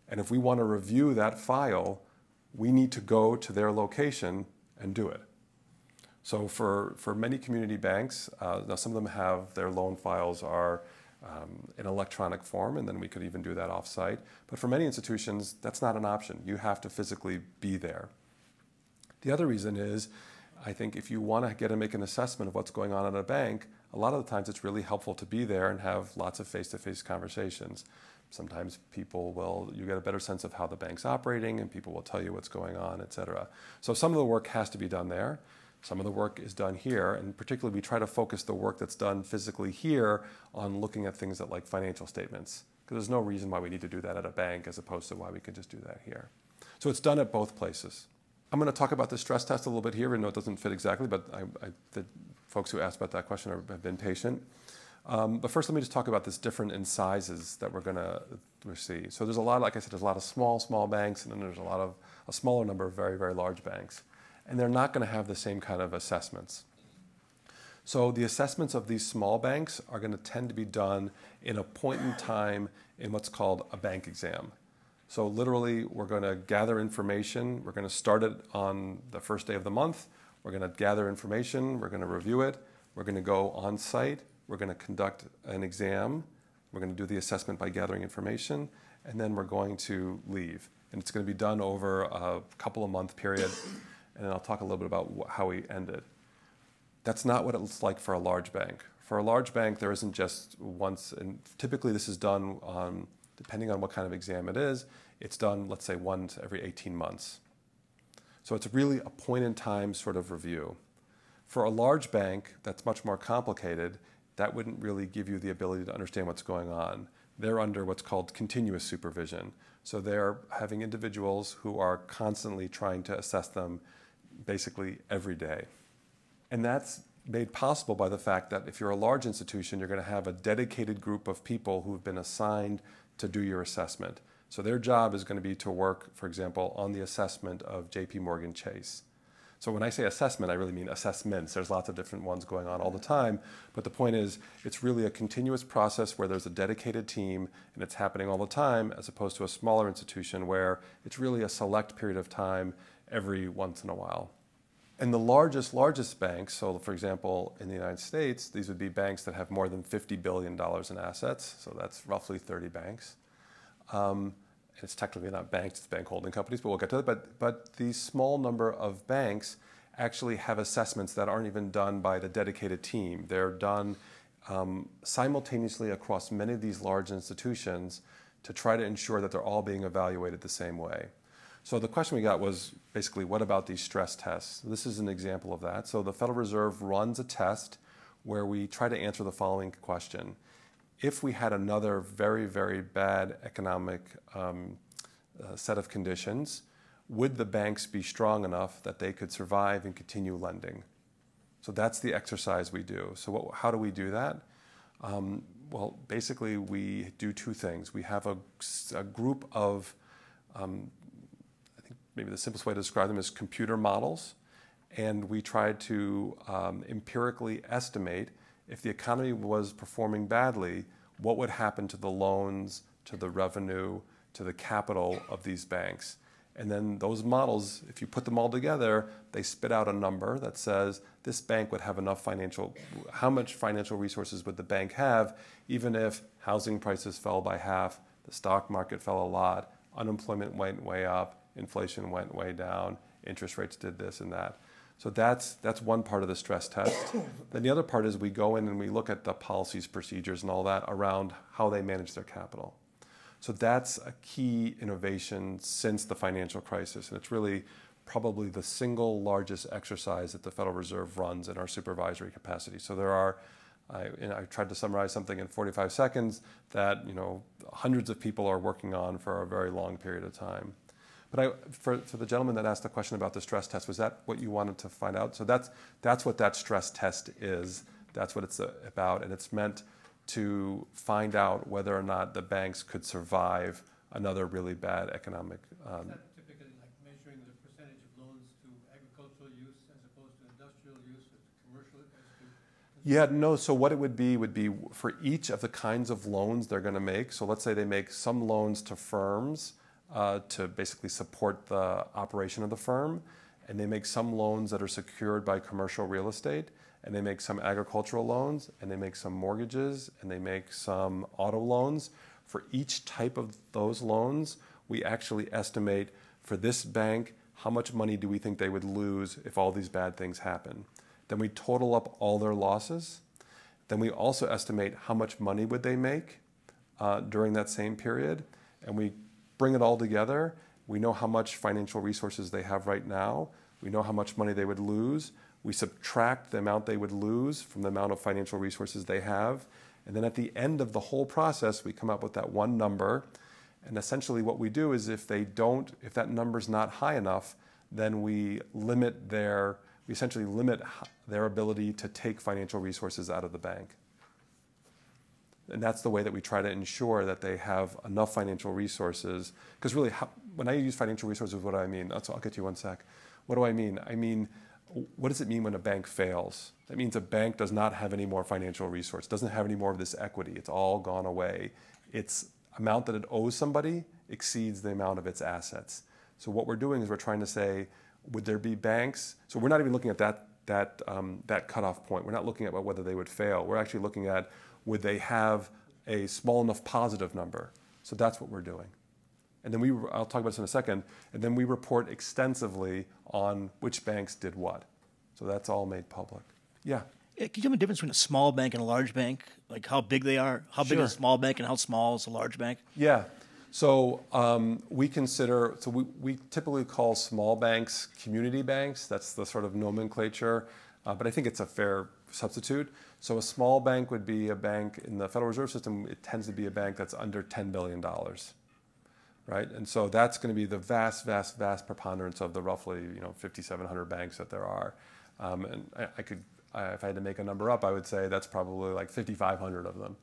Speaker 1: And if we want to review that file, we need to go to their location and do it. So for many community banks, now some of them have their loan files are in electronic form, and then we could even do that off-site. But for many institutions, that's not an option. You have to physically be there. The other reason is, I think if you want to make an assessment of what's going on at a bank, a lot of the times it's really helpful to be there and have lots of face-to-face conversations. Sometimes you get a better sense of how the bank's operating, and people will tell you what's going on, et cetera. So some of the work has to be done there. Some of the work is done here, and particularly we try to focus the work that's done physically here on looking at things like financial statements, because there's no reason why we need to do that at a bank as opposed to why we could just do that here. So it's done at both places. I'm going to talk about the stress test a little bit here, even though it doesn't fit exactly, but the folks who asked about that question have been patient. But first, let me just talk about this different in sizes that we're going to see. So there's a lot, like I said, there's a lot of small banks, and then there's a smaller number of very, very large banks. And they're not going to have the same kind of assessments. So the assessments of these small banks are going to tend to be done in a point in time in what's called a bank exam. So literally, we're going to gather information. We're going to start it on the first day of the month. We're going to gather information. We're going to review it. We're going to go on site. We're going to conduct an exam. We're going to do the assessment by gathering information. And then we're going to leave. And it's going to be done over a couple of month period. And then I'll talk a little bit about how we end it. That's not what it's like for a large bank. For a large bank, there isn't just once, and typically this is done Depending on what kind of exam it is, it's done, let's say, once every 18 months. So it's really a point-in-time sort of review. For a large bank that's much more complicated, that wouldn't really give you the ability to understand what's going on. They're under what's called continuous supervision. So they're having individuals who are constantly trying to assess them basically every day. And that's made possible by the fact that if you're a large institution, you're going to have a dedicated group of people who've been assigned to do your assessment. So their job is going to be to work, for example, on the assessment of JP Morgan Chase. So when I say assessment, I really mean assessments. There's lots of different ones going on all the time. But the point is, it's really a continuous process where there's a dedicated team and it's happening all the time, as opposed to a smaller institution where it's really a select period of time every once in a while. And the largest banks, so for example, in the United States, these would be banks that have more than $50 billion in assets. So that's roughly 30 banks. And it's technically not banks, it's bank holding companies, but we'll get to that. But the small number of banks actually have assessments that aren't even done by the dedicated team. They're done simultaneously across many of these large institutions to try to ensure that they're all being evaluated the same way. So the question we got was basically, what about these stress tests? This is an example of that. So the Federal Reserve runs a test where we try to answer the following question. If we had another very, very bad economic set of conditions, would the banks be strong enough that they could survive and continue lending? So that's the exercise we do. So how do we do that? Well, basically we do two things. We have a group of, I think maybe the simplest way to describe them is computer models, and we try to empirically estimate if the economy was performing badly, what would happen to the loans, to the revenue, to the capital of these banks. And then those models, if you put them all together, they spit out a number that says this bank would have enough how much financial resources would the bank have even if housing prices fell by half, the stock market fell a lot, unemployment went way up, inflation went way down, interest rates did this and that. So that's one part of the stress test. Then the other part is we go in and we look at the policies, procedures, and all that around how they manage their capital. So that's a key innovation since the financial crisis, and it's really probably the single largest exercise that the Federal Reserve runs in our supervisory capacity. So there are, I tried to summarize something in 45 seconds that hundreds of people are working on for a very long period of time. But for the gentleman that asked the question about the stress test, was that what you wanted to find out? So that's what that stress test is. That's what it's about, and it's meant to find out whether or not the banks could survive another really bad economic.
Speaker 2: Is that typically like measuring the percentage of loans to agricultural use as opposed to industrial use or to commercial?
Speaker 1: Yeah, no. So what it would be for each of the kinds of loans they're going to make. So let's say they make some loans to firms to basically support the operation of the firm, and they make some loans that are secured by commercial real estate, and they make some agricultural loans, and they make some mortgages, and they make some auto loans. For each type of those loans, we actually estimate for this bank, how much money do we think they would lose if all these bad things happen? Then we total up all their losses. Then we also estimate how much money would they make during that same period, and we bring it all together. We know how much financial resources they have right now. We know how much money they would lose. We subtract the amount they would lose from the amount of financial resources they have. And then at the end of the whole process, we come up with that one number. And essentially what we do is if that number's not high enough, then we essentially limit their ability to take financial resources out of the bank. And that's the way that we try to ensure that they have enough financial resources. Because really, when I use financial resources, what do I mean? I'll get you one sec. What do I mean? I mean, what does it mean when a bank fails? That means a bank does not have any more financial resource, doesn't have any more of this equity. It's all gone away. Its amount that it owes somebody exceeds the amount of its assets. So what we're doing is we're trying to say, would there be banks? So we're not even looking at that cutoff point. We're not looking at whether they would fail. We're actually looking at, would they have a small enough positive number? So that's what we're doing. And then I'll talk about this in a second, and then we report extensively on which banks did what. So that's all made public. Yeah?
Speaker 12: Yeah, can you tell me the difference between a small bank and a large bank? Like how big they are? How big is a small bank and how small is a large bank?
Speaker 1: Yeah. So we typically call small banks community banks. That's the sort of nomenclature, but I think it's a fair substitute. So a small bank would be a bank in the Federal Reserve System. It tends to be a bank that's under $10 billion, right? And so that's going to be the vast, vast, vast preponderance of the roughly 5,700 banks that there are. And I could, if I had to make a number up, I would say that's probably like 5,500 of them.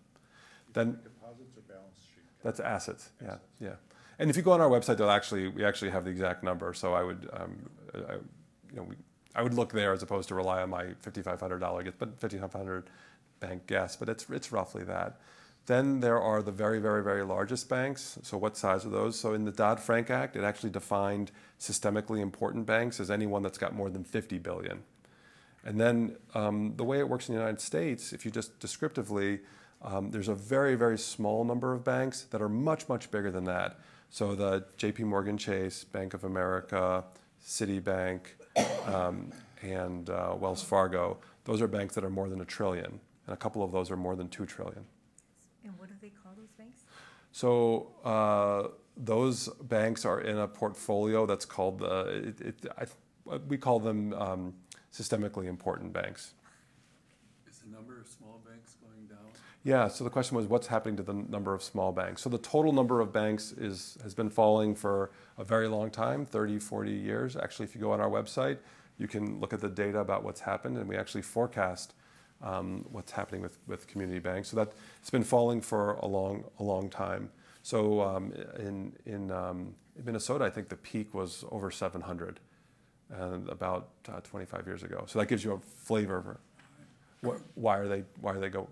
Speaker 1: Then
Speaker 4: deposits or balance sheet?
Speaker 1: That's assets. Yeah. And if you go on our website, we actually have the exact number. So I would, I would look there as opposed to rely on my $5,500 guess, but 5,500 bank guess. But it's roughly that. Then there are the very, very, very largest banks. So what size are those? So in the Dodd-Frank Act, it actually defined systemically important banks as anyone that's got more than 50 billion. And then the way it works in the United States, if you just descriptively, there's a very, very small number of banks that are much, much bigger than that. So the JP Morgan Chase, Bank of America, Citibank, and Wells Fargo, those are banks that are more than $1 trillion. And a couple of those are more than $2 trillion.
Speaker 10: And what do they call those banks?
Speaker 1: So those banks are in a portfolio that's called, we call them systemically important banks.
Speaker 11: Is the number of small banks going down?
Speaker 1: Yeah, so the question was what's happening to the number of small banks? So the total number of banks has been falling for a very long time, 30, 40 years. Actually, if you go on our website, you can look at the data about what's happened, and we actually forecast what's happening with community banks. So that it's been falling for a long time. So in Minnesota, I think the peak was over 700, and about 25 years ago. So that gives you a flavor for why are they go.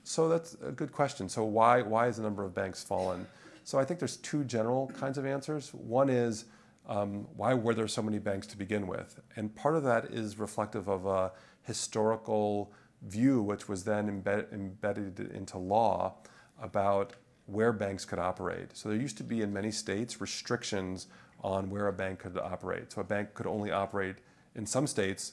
Speaker 1: So that's a good question. So why has the number of banks fallen? So I think there's two general kinds of answers. One is why were there so many banks to begin with? And part of that is reflective of a historical view, which was then embedded into law about where banks could operate. So there used to be in many states restrictions on where a bank could operate. So a bank could only operate in some states.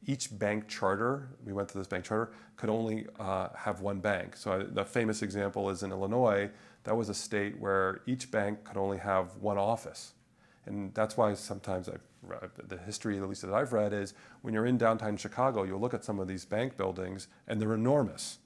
Speaker 1: Each bank charter, we went to this bank charter, could only have one bank. So the famous example is in Illinois. That was a state where each bank could only have one office. And that's why sometimes the history, at least that I've read, is when you're in downtown Chicago, you'll look at some of these bank buildings and they're enormous.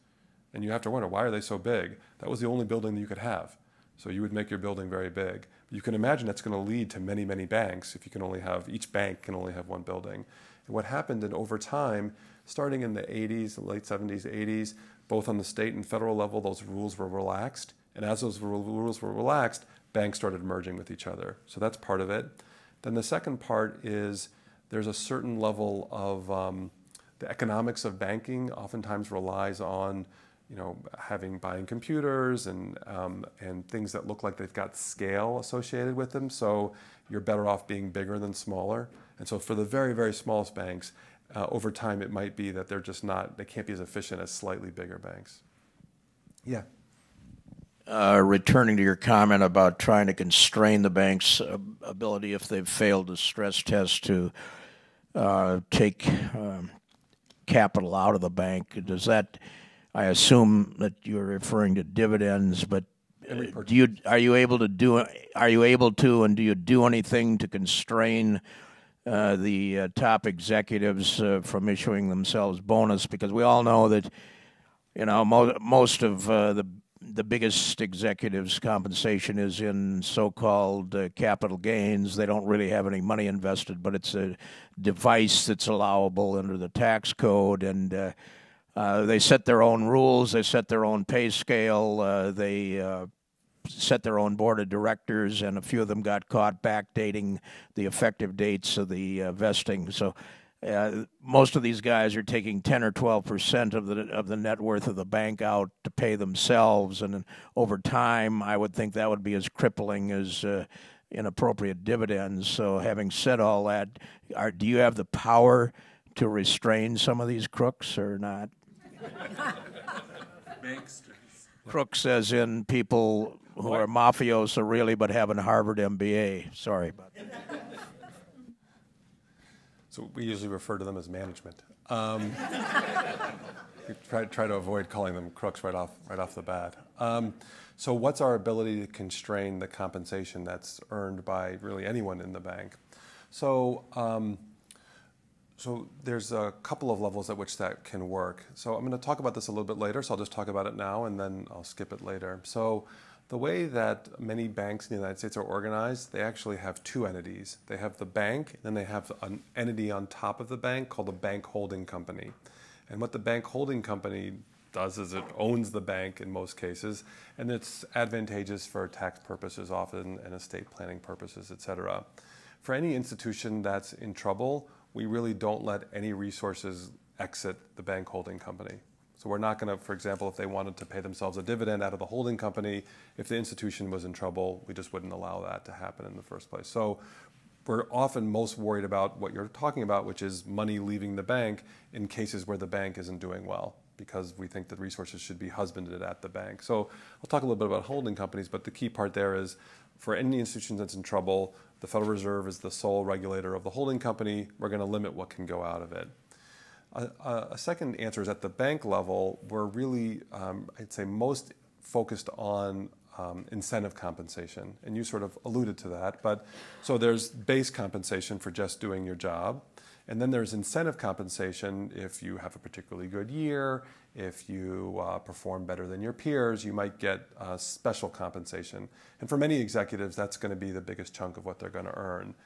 Speaker 1: And you have to wonder, why are they so big? That was the only building that you could have. So you would make your building very big. You can imagine that's going to lead to many, many banks if you can only have, each bank can only have one building. And what happened, and over time, starting in the 80s, the late 70s, 80s, both on the state and federal level, those rules were relaxed. And as those rules were relaxed, banks started merging with each other. So that's part of it. Then the second part is there's a certain level of the economics of banking oftentimes relies on buying computers and things that look like they've got scale associated with them. So you're better off being bigger than smaller. And so for the very, very smallest banks, over time it might be that they can't be as efficient as slightly bigger banks. Yeah.
Speaker 13: Returning to your comment about trying to constrain the bank's ability if they've failed to stress test to take capital out of the bank, does that, I assume that you're referring to dividends, but are you able to and do you do anything to constrain the top executives from issuing themselves bonus? Because we all know that most of the biggest executives' compensation is in so-called capital gains. They don't really have any money invested, but it's a device that's allowable under the tax code, and they set their own rules. They set their own pay scale. They set their own board of directors, and a few of them got caught backdating the effective dates of the vesting. So most of these guys are taking 10 or 12% of the net worth of the bank out to pay themselves, and over time, I would think that would be as crippling as inappropriate dividends. So, having said all that, do you have the power to restrain some of these crooks or not?
Speaker 11: Banksters.
Speaker 13: Crooks, as in people who are mafioso really, but have a Harvard MBA. Sorry about that.
Speaker 1: So we usually refer to them as management. We try to avoid calling them crooks right off the bat. So what's our ability to constrain the compensation that's earned by really anyone in the bank? So there's a couple of levels at which that can work. So I'm going to talk about this a little bit later, so I'll just talk about it now and then I'll skip it later. So the way that many banks in the United States are organized, they actually have two entities. They have the bank, and then they have an entity on top of the bank called the bank holding company. And what the bank holding company does is it owns the bank in most cases, and it's advantageous for tax purposes often and estate planning purposes, et cetera. For any institution that's in trouble, we really don't let any resources exit the bank holding company. So we're not going to, for example, if they wanted to pay themselves a dividend out of the holding company, if the institution was in trouble, we just wouldn't allow that to happen in the first place. So we're often most worried about what you're talking about, which is money leaving the bank in cases where the bank isn't doing well, because we think that resources should be husbanded at the bank. So I'll talk a little bit about holding companies, but the key part there is for any institution that's in trouble, the Federal Reserve is the sole regulator of the holding company. We're going to limit what can go out of it. A second answer is at the bank level, we're really, I'd say, most focused on incentive compensation. And you sort of alluded to that. But so there's base compensation for just doing your job. And then there's incentive compensation if you have a particularly good year, if you perform better than your peers, you might get special compensation. And for many executives, that's going to be the biggest chunk of what they're going to earn.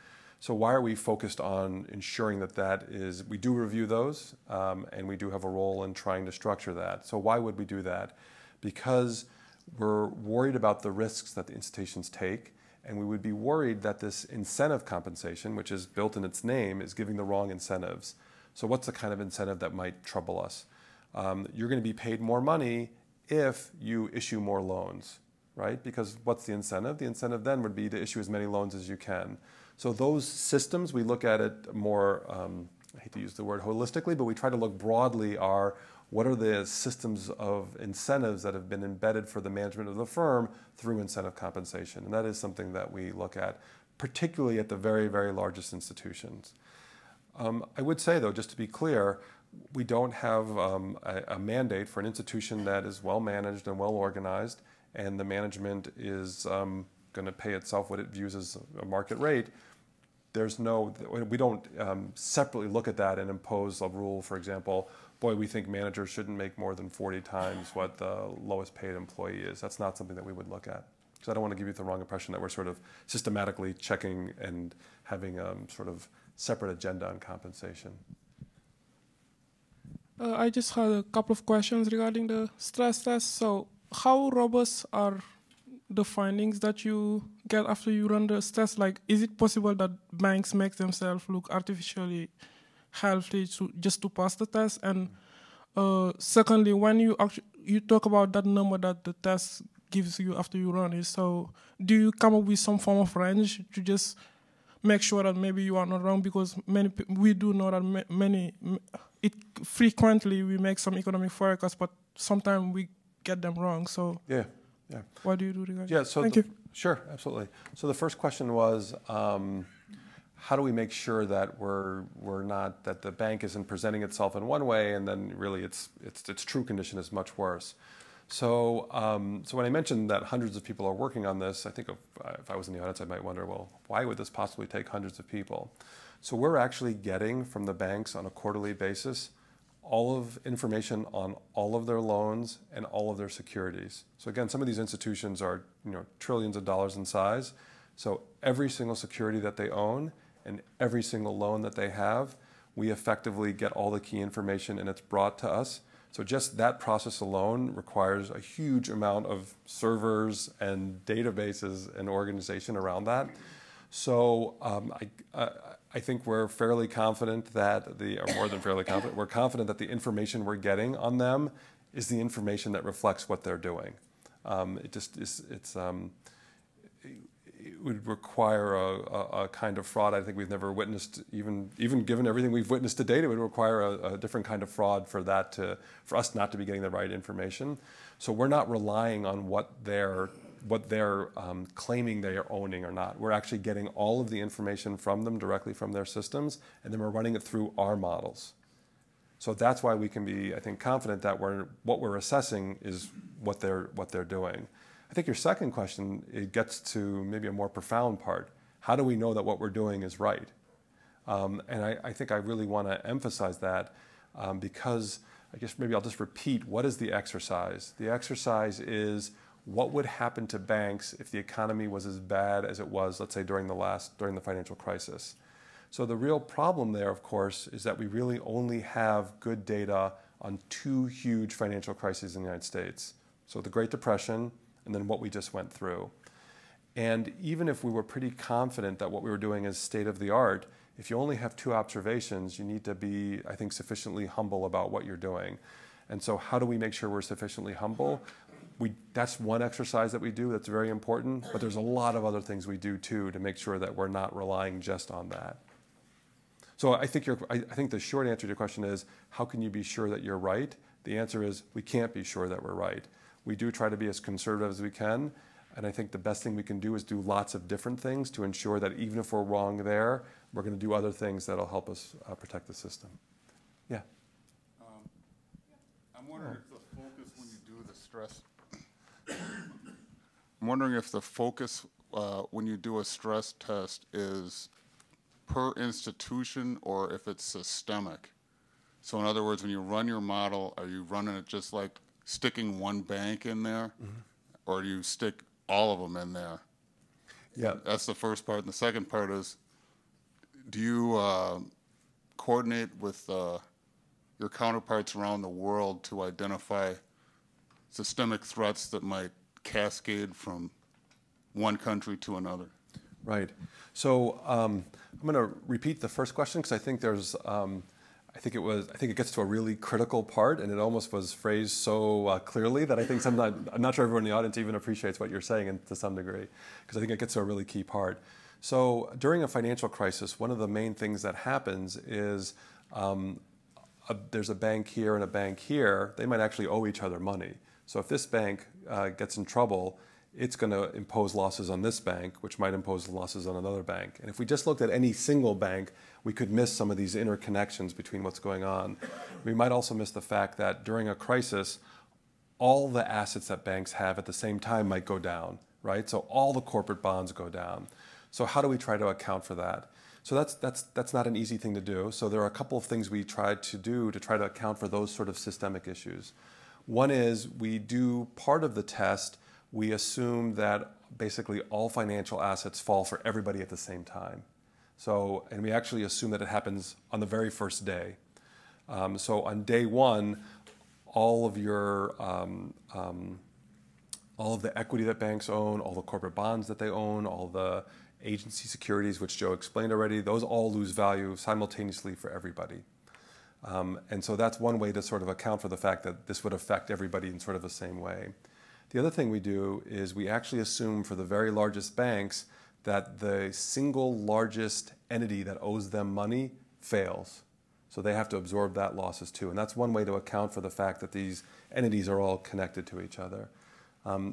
Speaker 1: So why are we focused on ensuring that is, we do review those, and we do have a role in trying to structure that. So why would we do that? Because we're worried about the risks that the institutions take, and we would be worried that this incentive compensation, which is built in its name, is giving the wrong incentives. So what's the kind of incentive that might trouble us? You're going to be paid more money if you issue more loans, right? Because what's the incentive? The incentive then would be to issue as many loans as you can. So those systems, we look at it more, I hate to use the word holistically, but we try to look broadly what are the systems of incentives that have been embedded for the management of the firm through incentive compensation. And that is something that we look at, particularly at the very, very largest institutions. I would say, though, just to be clear, we don't have a mandate for an institution that is well managed and well organized, and the management is going to pay itself what it views as a market rate. We don't separately look at that and impose a rule, for example, boy, we think managers shouldn't make more than 40 times what the lowest paid employee is. That's not something that we would look at. Because I don't want to give you the wrong impression that we're sort of systematically checking and having a sort of separate agenda on compensation.
Speaker 14: I just had a couple of questions regarding the stress test. So how robust are the findings that you get after you run the stress? Like, is it possible that banks make themselves look artificially healthy just to pass the test? And secondly, when you talk about that number that the test gives you after you run it, so do you come up with some form of range to just make sure that maybe you are not wrong? Because we do know that frequently we make some economic forecasts, but sometimes we get them wrong. So
Speaker 1: yeah.
Speaker 14: What do you do regarding?
Speaker 1: Yeah. So
Speaker 14: Thank you.
Speaker 1: Sure, absolutely. So the first question was, how do we make sure that we're not, that the bank isn't presenting itself in one way and then really its true condition is much worse? So when I mentioned that hundreds of people are working on this, I think if I was in the audience, I might wonder, well, why would this possibly take hundreds of people? So we're actually getting from the banks on a quarterly basis all of information on all of their loans and all of their securities. So again, some of these institutions are trillions of dollars in size. So every single security that they own and every single loan that they have, we effectively get all the key information and it's brought to us. So just that process alone requires a huge amount of servers and databases and organization around that. So I think we're fairly confident that or more than fairly confident, we're confident that the information we're getting on them is the information that reflects what they're doing. It would require a kind of fraud I think we've never witnessed, even given everything we've witnessed to date. It would require a different kind of fraud for us not to be getting the right information. So we're not relying on what they're claiming they are owning or not. We're actually getting all of the information from them directly from their systems, and then we're running it through our models. So that's why we can be, I think, confident that what we're assessing is what they're doing. I think your second question, it gets to maybe a more profound part. How do we know that what we're doing is right? And I think I really want to emphasize that because I guess maybe I'll just repeat, what is the exercise? The exercise is what would happen to banks if the economy was as bad as it was, let's say, during the financial crisis. So the real problem there, of course, is that we really only have good data on two huge financial crises in the United States. So the Great Depression and then what we just went through. And even if we were pretty confident that what we were doing is state of the art, if you only have two observations, you need to be, I think, sufficiently humble about what you're doing. And so how do we make sure we're sufficiently humble? That's one exercise that we do that's very important, but there's a lot of other things we do too to make sure that we're not relying just on that. So I think the short answer to your question is, how can you be sure that you're right? The answer is, we can't be sure that we're right. We do try to be as conservative as we can, and I think the best thing we can do is do lots of different things to ensure that even if we're wrong there, we're going to do other things that'll help us protect the system. Yeah?
Speaker 15: I'm wondering if the focus when you do the stress... I'm wondering if the focus when you do a stress test is per institution or if it's systemic. So in other words, when you run your model, are you running it just like sticking one bank in there, or do you stick all of them in there?
Speaker 1: Yeah.
Speaker 15: That's the first part. And the second part is, do you coordinate with your counterparts around the world to identify systemic threats that might cascade from one country to another?
Speaker 1: Right. So I'm going to repeat the first question because I think there's, I think it gets to a really critical part, and it almost was phrased so clearly that I think sometimes I'm not sure everyone in the audience even appreciates what you're saying, and to some degree, because I think it gets to a really key part. So during a financial crisis, one of the main things that happens is there's a bank here and a bank here. They might actually owe each other money. So if this bank gets in trouble, it's going to impose losses on this bank, which might impose losses on another bank. And if we just looked at any single bank, we could miss some of these interconnections between what's going on. We might also miss the fact that during a crisis, all the assets that banks have at the same time might go down, right? So all the corporate bonds go down. So how do we try to account for that? So that's not an easy thing to do. So there are a couple of things we try to do to try to account for those sort of systemic issues. One is we do part of the test, we assume that basically all financial assets fall for everybody at the same time. So, and we actually assume that it happens on the very first day. So on day one, all of your, all of the equity that banks own, all the corporate bonds that they own, all the agency securities, which Joe explained already, those all lose value simultaneously for everybody. And so that's one way to sort of account for the fact that this would affect everybody in sort of the same way. The other thing we do is we actually assume for the very largest banks that the single largest entity that owes them money fails. So they have to absorb that losses too. And that's one way to account for the fact that these entities are all connected to each other.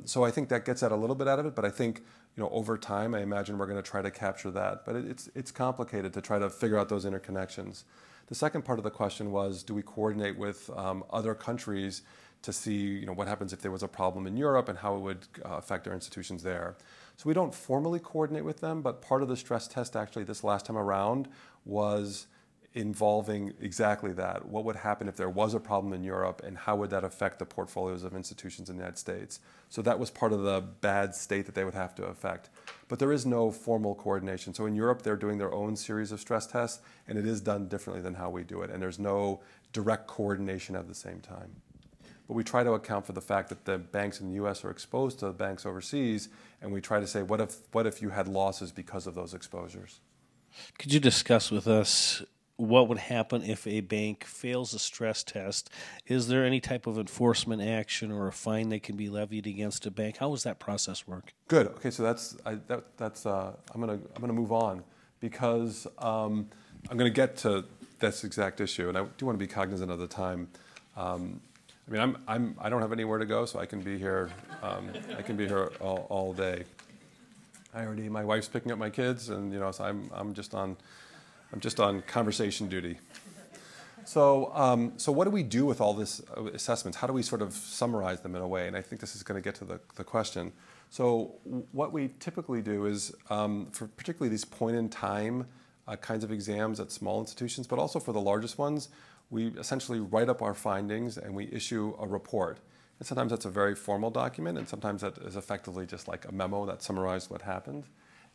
Speaker 1: So I think that gets at a little bit out of it, but I think over time, I imagine we're going to try to capture that. But it's complicated to try to figure out those interconnections. The second part of the question was, do we coordinate with other countries to see what happens if there was a problem in Europe and how it would affect our institutions there? So we don't formally coordinate with them, but part of the stress test actually this last time around was involving exactly that. What would happen if there was a problem in Europe, and how would that affect the portfolios of institutions in the United States? So that was part of the bad state that they would have to affect. But there is no formal coordination. So in Europe, they're doing their own series of stress tests, and it is done differently than how we do it. And there's no direct coordination at the same time. But we try to account for the fact that the banks in the U.S. are exposed to the banks overseas, and we try to say, what if you had losses because of those exposures?
Speaker 12: Could you discuss with us what would happen if a bank fails a stress test? Is there any type of enforcement action or a fine that can be levied against a bank? How does that process work?
Speaker 1: Good. Okay, so I'm gonna move on because I'm gonna get to this exact issue, and I do want to be cognizant of the time. I mean, I don't have anywhere to go, so I can be here. I can be here all day. My wife's picking up my kids, and so I'm just on conversation duty. So what do we do with all this assessments? How do we sort of summarize them in a way? And I think this is going to get to the question. So what we typically do is, for particularly these point-in-time kinds of exams at small institutions, but also for the largest ones, we essentially write up our findings and we issue a report. And sometimes that's a very formal document, and sometimes that is effectively just like a memo that summarizes what happened.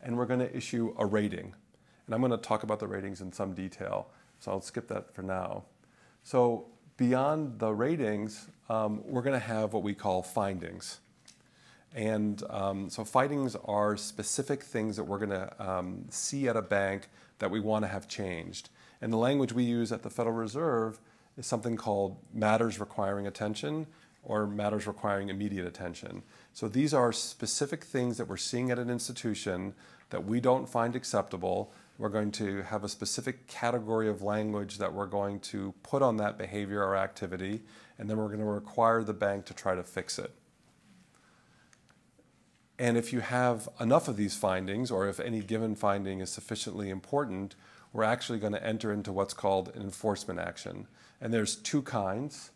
Speaker 1: And we're going to issue a rating. And I'm going to talk about the ratings in some detail, so I'll skip that for now. So beyond the ratings, we're going to have what we call findings. And so findings are specific things that we're going to see at a bank that we want to have changed. And the language we use at the Federal Reserve is something called matters requiring attention or matters requiring immediate attention. So these are specific things that we're seeing at an institution that we don't find acceptable. We're going to have a specific category of language that we're going to put on that behavior or activity, and then we're going to require the bank to try to fix it. And if you have enough of these findings, or if any given finding is sufficiently important, we're actually going to enter into what's called an enforcement action. And there's two kinds.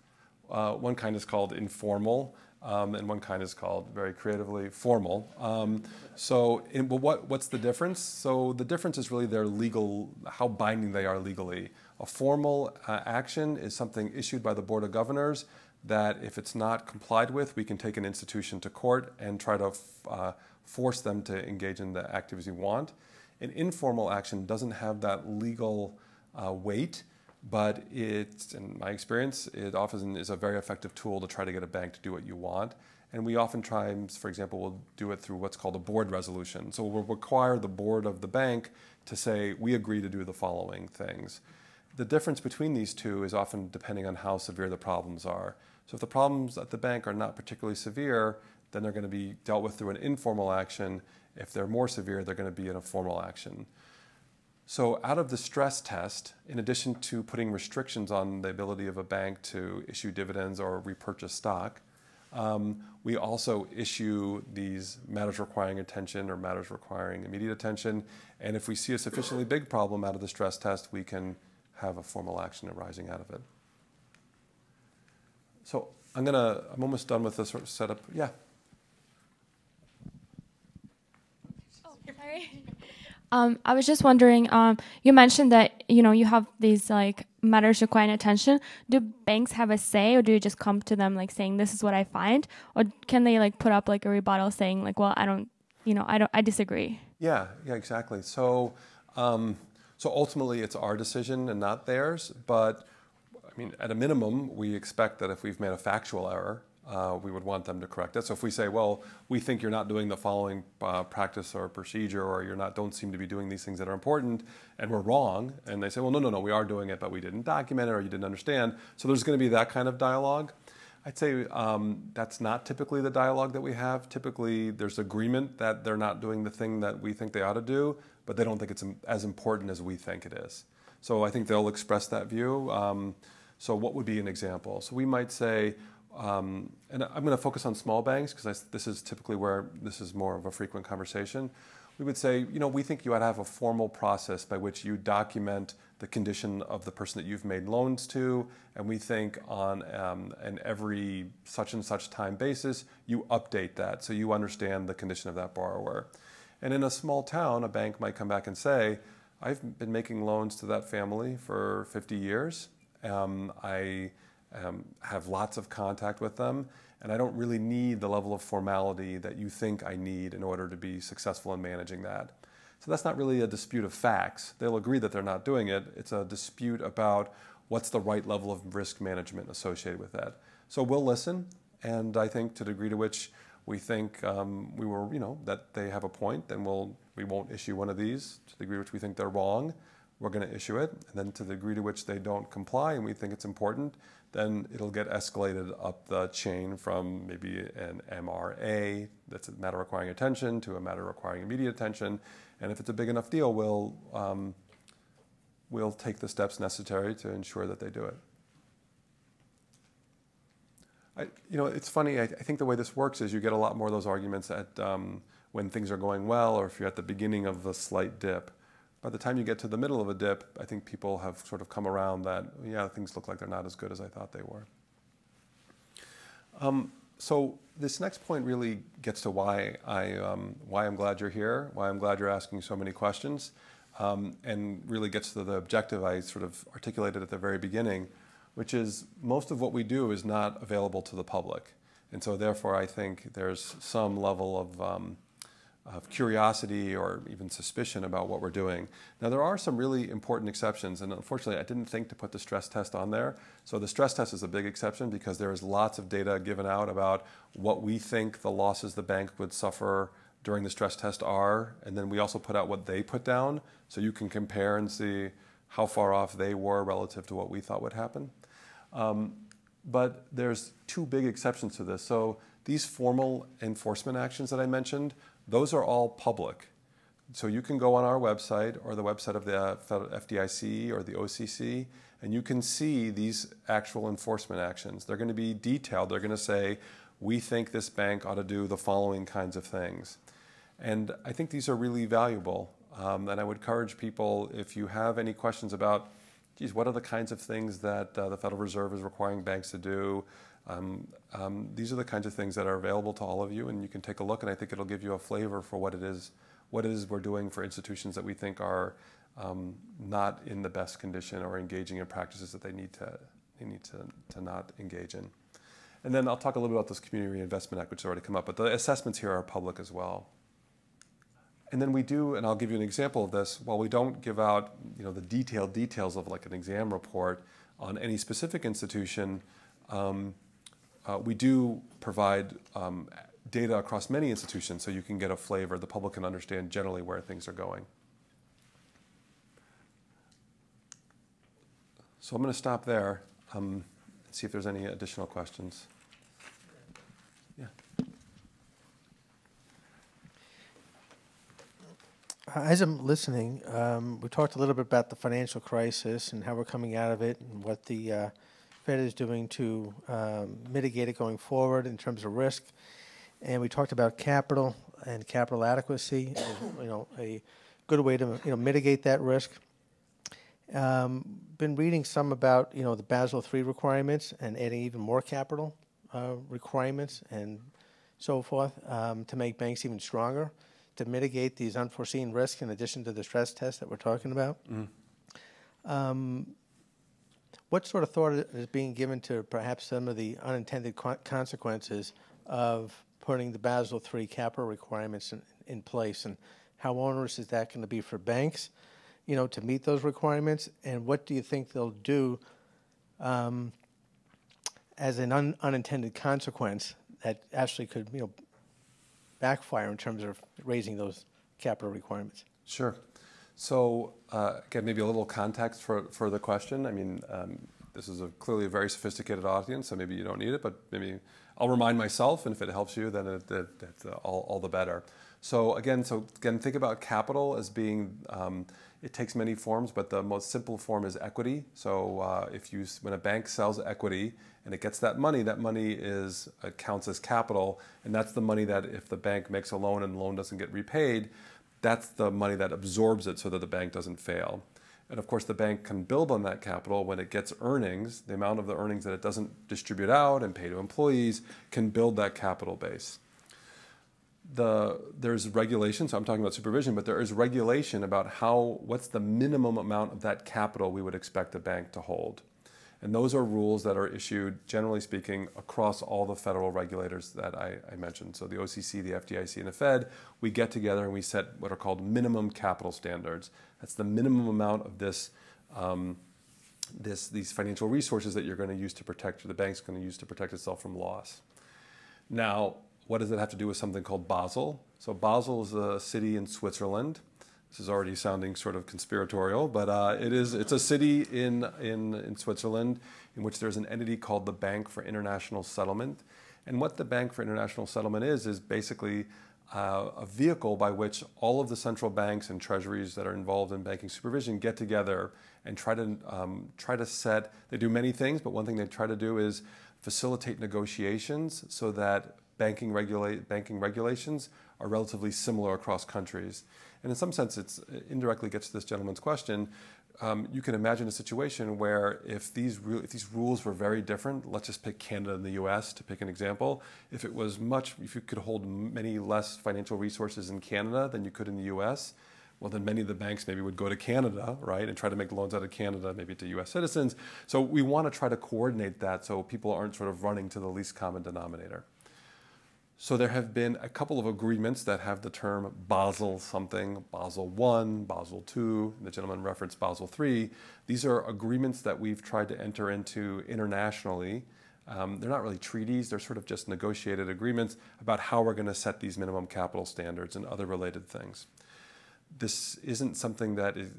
Speaker 1: One kind is called informal, and one kind is called, very creatively, formal. What's the difference? So the difference is really their legal, how binding they are legally. A formal action is something issued by the Board of Governors that if it's not complied with, we can take an institution to court and try to force them to engage in the activities we want. An informal action doesn't have that legal weight, but it's, in my experience, it often is a very effective tool to try to get a bank to do what you want. And we oftentimes, for example, will do it through what's called a board resolution. So we'll require the board of the bank to say, we agree to do the following things. The difference between these two is often depending on how severe the problems are. So if the problems at the bank are not particularly severe, then they're going to be dealt with through an informal action. If they're more severe, they're going to be in a formal action. So out of the stress test, in addition to putting restrictions on the ability of a bank to issue dividends or repurchase stock, we also issue these matters requiring attention or matters requiring immediate attention. And if we see a sufficiently big problem out of the stress test, we can have a formal action arising out of it. So I'm almost done with this sort of setup. Yeah.
Speaker 16: Oh, sorry. I was just wondering, you mentioned that, you have these like matters requiring attention. Do banks have a say, or do you just come to them like saying, this is what I find? Or can they like put up like a rebuttal saying like, well, I disagree? Yeah,
Speaker 1: exactly. So ultimately it's our decision and not theirs, but I mean, at a minimum, we expect that if we've made a factual error, we would want them to correct it. So if we say, well, we think you're not doing the following practice or procedure, or don't seem to be doing these things that are important, and we're wrong, and they say, well, no, we are doing it, but we didn't document it, or you didn't understand. So there's going to be that kind of dialogue. I'd say that's not typically the dialogue that we have. Typically, there's agreement that they're not doing the thing that we think they ought to do, but they don't think it's as important as we think it is. So I think they'll express that view. So what would be an example? So we might say, and I'm going to focus on small banks because this is typically where this is more of a frequent conversation. We would say, we think you ought to have a formal process by which you document the condition of the person that you've made loans to, and we think on an every such and such time basis, you update that so you understand the condition of that borrower. And in a small town, a bank might come back and say, I've been making loans to that family for 50 years. I have lots of contact with them, and I don't really need the level of formality that you think I need in order to be successful in managing that. So that's not really a dispute of facts. They'll agree that they're not doing it. It's a dispute about what's the right level of risk management associated with that. So we'll listen, and I think to the degree to which we think that they have a point, then we won't issue one of these. To the degree to which we think they're wrong, we're going to issue it. And then to the degree to which they don't comply and we think it's important, then it'll get escalated up the chain from maybe an MRA, that's a matter requiring attention, to a matter requiring immediate attention. And if it's a big enough deal, we'll take the steps necessary to ensure that they do it. It's funny, I think the way this works is you get a lot more of those arguments at when things are going well, or if you're at the beginning of a slight dip. by the time you get to the middle of a dip, I think people have sort of come around that, yeah, things look like they're not as good as I thought they were. So this next point really gets to why I'm glad you're here, why I'm glad you're asking so many questions, and really gets to the objective I sort of articulated at the very beginning, which is most of what we do is not available to the public. And so therefore I think there's some level of curiosity or even suspicion about what we're doing. Now there are some really important exceptions, and unfortunately I didn't think to put the stress test on there. So the stress test is a big exception because there is lots of data given out about what we think the losses the bank would suffer during the stress test are, and then we also put out what they put down, so you can compare and see how far off they were relative to what we thought would happen. But there's two big exceptions to this. So these formal enforcement actions that I mentioned, those are all public. So you can go on our website or the website of the FDIC or the OCC, and you can see these actual enforcement actions. They're going to be detailed. They're going to say, we think this bank ought to do the following kinds of things. And I think these are really valuable. And I would encourage people, if you have any questions about, geez, what are the kinds of things that the Federal Reserve is requiring banks to do? These are the kinds of things that are available to all of you, and you can take a look, and I think it'll give you a flavor for what it is we're doing for institutions that we think are not in the best condition or engaging in practices that they need to not engage in. And then I'll talk a little bit about this Community Reinvestment Act, which has already come up, but the assessments here are public as well. And then we do, and I'll give you an example of this, while we don't give out the detailed details of like an exam report on any specific institution, we do provide data across many institutions so you can get a flavor, the public can understand generally where things are going. So I'm going to stop there and see if there's any additional questions. Yeah.
Speaker 17: As I'm listening, we talked a little bit about the financial crisis and how we're coming out of it and what the Fed is doing to mitigate it going forward in terms of risk. And we talked about capital and capital adequacy as, a good way to mitigate that risk. Been reading some about the Basel III requirements and adding even more capital requirements and so forth to make banks even stronger, to mitigate these unforeseen risks in addition to the stress test that we're talking about. What sort of thought is being given to perhaps some of the unintended consequences of putting the Basel III capital requirements in place, and how onerous is that going to be for banks, to meet those requirements, and what do you think they'll do as an unintended consequence that actually could, backfire in terms of raising those capital requirements?
Speaker 1: Sure. So again, maybe a little context for the question. I mean, this is clearly a very sophisticated audience, so maybe you don't need it, but maybe I'll remind myself, and if it helps you, then that's all the better. So again, think about capital as being, it takes many forms, but the most simple form is equity. So when a bank sells equity and it gets that money counts as capital, and that's the money that if the bank makes a loan and the loan doesn't get repaid, that's the money that absorbs it so that the bank doesn't fail. And of course, the bank can build on that capital when it gets earnings. The amount of the earnings that it doesn't distribute out and pay to employees can build that capital base. There's regulation, so I'm talking about supervision, but there is regulation about what's the minimum amount of that capital we would expect a bank to hold. And those are rules that are issued, generally speaking, across all the federal regulators that I mentioned. So the OCC, the FDIC, and the Fed, we get together and we set what are called minimum capital standards. That's the minimum amount of these financial resources that you're going to use to protect, or the bank's going to use to protect itself from loss. Now, what does it have to do with something called Basel? So Basel is a city in Switzerland. This is already sounding sort of conspiratorial, but it's a city in Switzerland in which there's an entity called the Bank for International Settlement. And what the Bank for International Settlement is basically a vehicle by which all of the central banks and treasuries that are involved in banking supervision get together and try to set, they do many things, but one thing they try to do is facilitate negotiations so that banking regulations are relatively similar across countries. And in some sense, it indirectly gets to this gentleman's question. You can imagine a situation where if these rules were very different, let's just pick Canada and the U.S. to pick an example. If you could hold many less financial resources in Canada than you could in the U.S., well, then many of the banks maybe would go to Canada, right, and try to make loans out of Canada, maybe to U.S. citizens. So we want to try to coordinate that so people aren't sort of running to the least common denominator. So there have been a couple of agreements that have the term Basel something, Basel I, Basel II, the gentleman referenced Basel III. These are agreements that we've tried to enter into internationally. They're not really treaties, they're sort of just negotiated agreements about how we're going to set these minimum capital standards and other related things. This isn't something that is,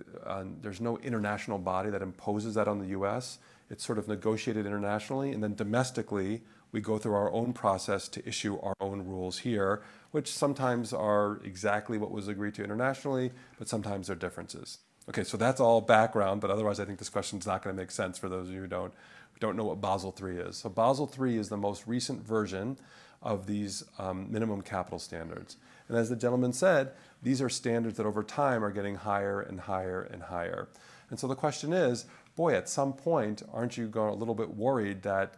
Speaker 1: there's no international body that imposes that on the U.S. It's sort of negotiated internationally, and then domestically, we go through our own process to issue our own rules here, which sometimes are exactly what was agreed to internationally, but sometimes there are differences. Okay, so that's all background, but otherwise I think this question is not going to make sense for those of you who don't know what Basel III is. So Basel III is the most recent version of these minimum capital standards. And as the gentleman said, these are standards that over time are getting higher and higher and higher. And so the question is, boy, at some point, aren't you going a little bit worried that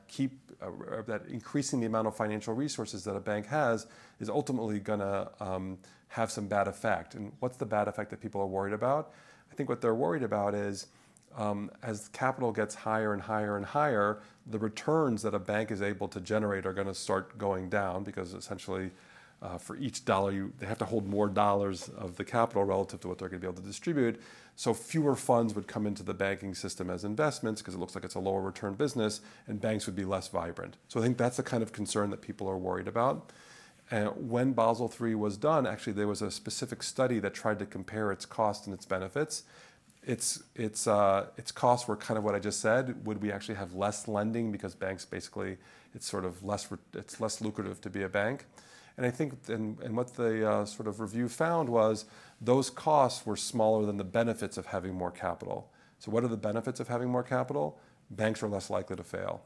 Speaker 1: that increasing the amount of financial resources that a bank has is ultimately going to have some bad effect? And what's the bad effect that people are worried about? I think what they're worried about is as capital gets higher and higher and higher, the returns that a bank is able to generate are going to start going down because essentially for each dollar, they have to hold more dollars of the capital relative to what they're going to be able to distribute. So fewer funds would come into the banking system as investments because it looks like it's a lower return business, and banks would be less vibrant. So I think that's the kind of concern that people are worried about. When Basel III was done, actually there was a specific study that tried to compare its costs and its benefits. Its costs were kind of what I just said. Would we actually have less lending because banks basically, it's less lucrative to be a bank? And I think, and what the sort of review found was those costs were smaller than the benefits of having more capital. So what are the benefits of having more capital? Banks are less likely to fail.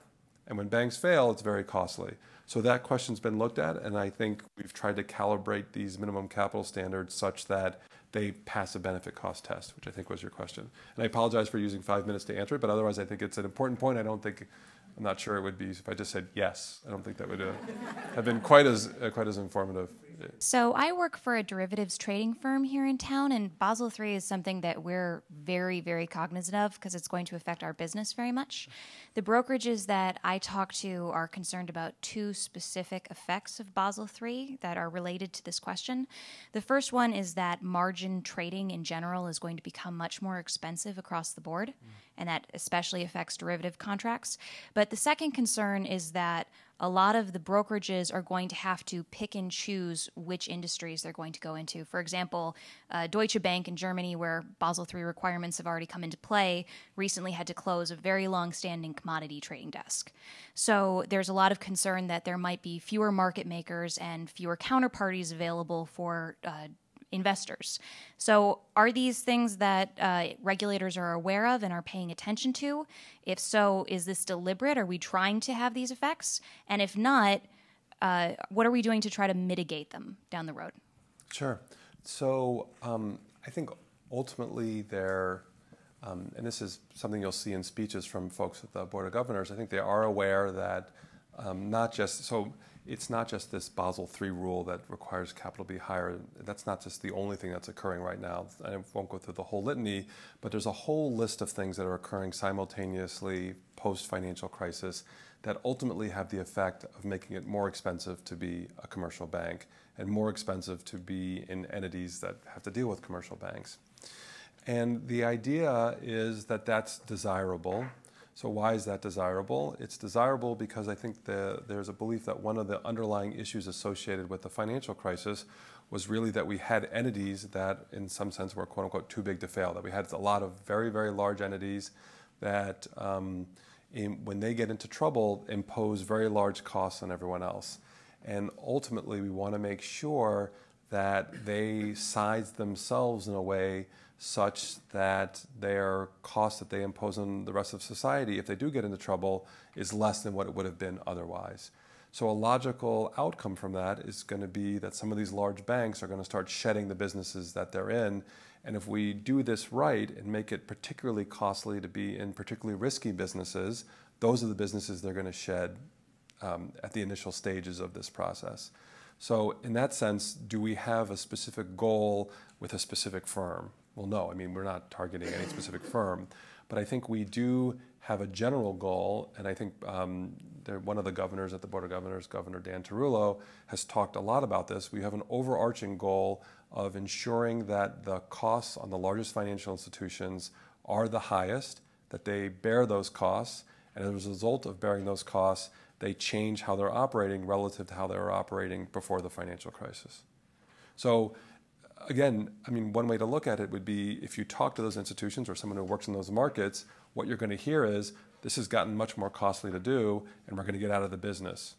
Speaker 1: And when banks fail, it's very costly. So that question's been looked at, and I think we've tried to calibrate these minimum capital standards such that they pass a benefit cost test, which I think was your question. And I apologize for using 5 minutes to answer it, but otherwise I think it's an important point. I'm not sure it would be if I just said yes. I don't think that would have been quite as informative.
Speaker 18: So I work for a derivatives trading firm here in town, and Basel III is something that we're very, very cognizant of because it's going to affect our business very much. The brokerages that I talk to are concerned about two specific effects of Basel III that are related to this question. The first one is that margin trading in general is going to become much more expensive across the board, and that especially affects derivative contracts. But the second concern is that a lot of the brokerages are going to have to pick and choose which industries they're going to go into. For example, Deutsche Bank in Germany, where Basel III requirements have already come into play, recently had to close a very long-standing commodity trading desk. So there's a lot of concern that there might be fewer market makers and fewer counterparties available for investors. So are these things that regulators are aware of and are paying attention to? If so, is this deliberate? Are we trying to have these effects? And if not, what are we doing to try to mitigate them down the road?
Speaker 1: Sure. So I think ultimately and this is something you'll see in speeches from folks at the Board of Governors, I think they are aware that it's not just this Basel III rule that requires capital to be higher. That's not just the only thing that's occurring right now. I won't go through the whole litany, but there's a whole list of things that are occurring simultaneously post-financial crisis that ultimately have the effect of making it more expensive to be a commercial bank and more expensive to be in entities that have to deal with commercial banks. And the idea is that that's desirable. So why is that desirable? It's desirable because I think there's a belief that one of the underlying issues associated with the financial crisis was really that we had entities that in some sense were quote unquote too big to fail, that we had a lot of very, very large entities that when they get into trouble impose very large costs on everyone else. And ultimately we want to make sure that they size themselves in a way such that their cost that they impose on the rest of society, if they do get into trouble, is less than what it would have been otherwise. So a logical outcome from that is going to be that some of these large banks are going to start shedding the businesses that they're in. And if we do this right and make it particularly costly to be in particularly risky businesses, those are the businesses they're going to shed at the initial stages of this process. So in that sense, do we have a specific goal with a specific firm? Well, no. I mean, we're not targeting any specific firm. But I think we do have a general goal, and I think one of the governors at the Board of Governors, Governor Dan Tarullo, has talked a lot about this. We have an overarching goal of ensuring that the costs on the largest financial institutions are the highest, that they bear those costs, and as a result of bearing those costs, they change how they're operating relative to how they were operating before the financial crisis. So again, I mean, one way to look at it would be if you talk to those institutions or someone who works in those markets, what you're going to hear is, this has gotten much more costly to do, and we're going to get out of the business.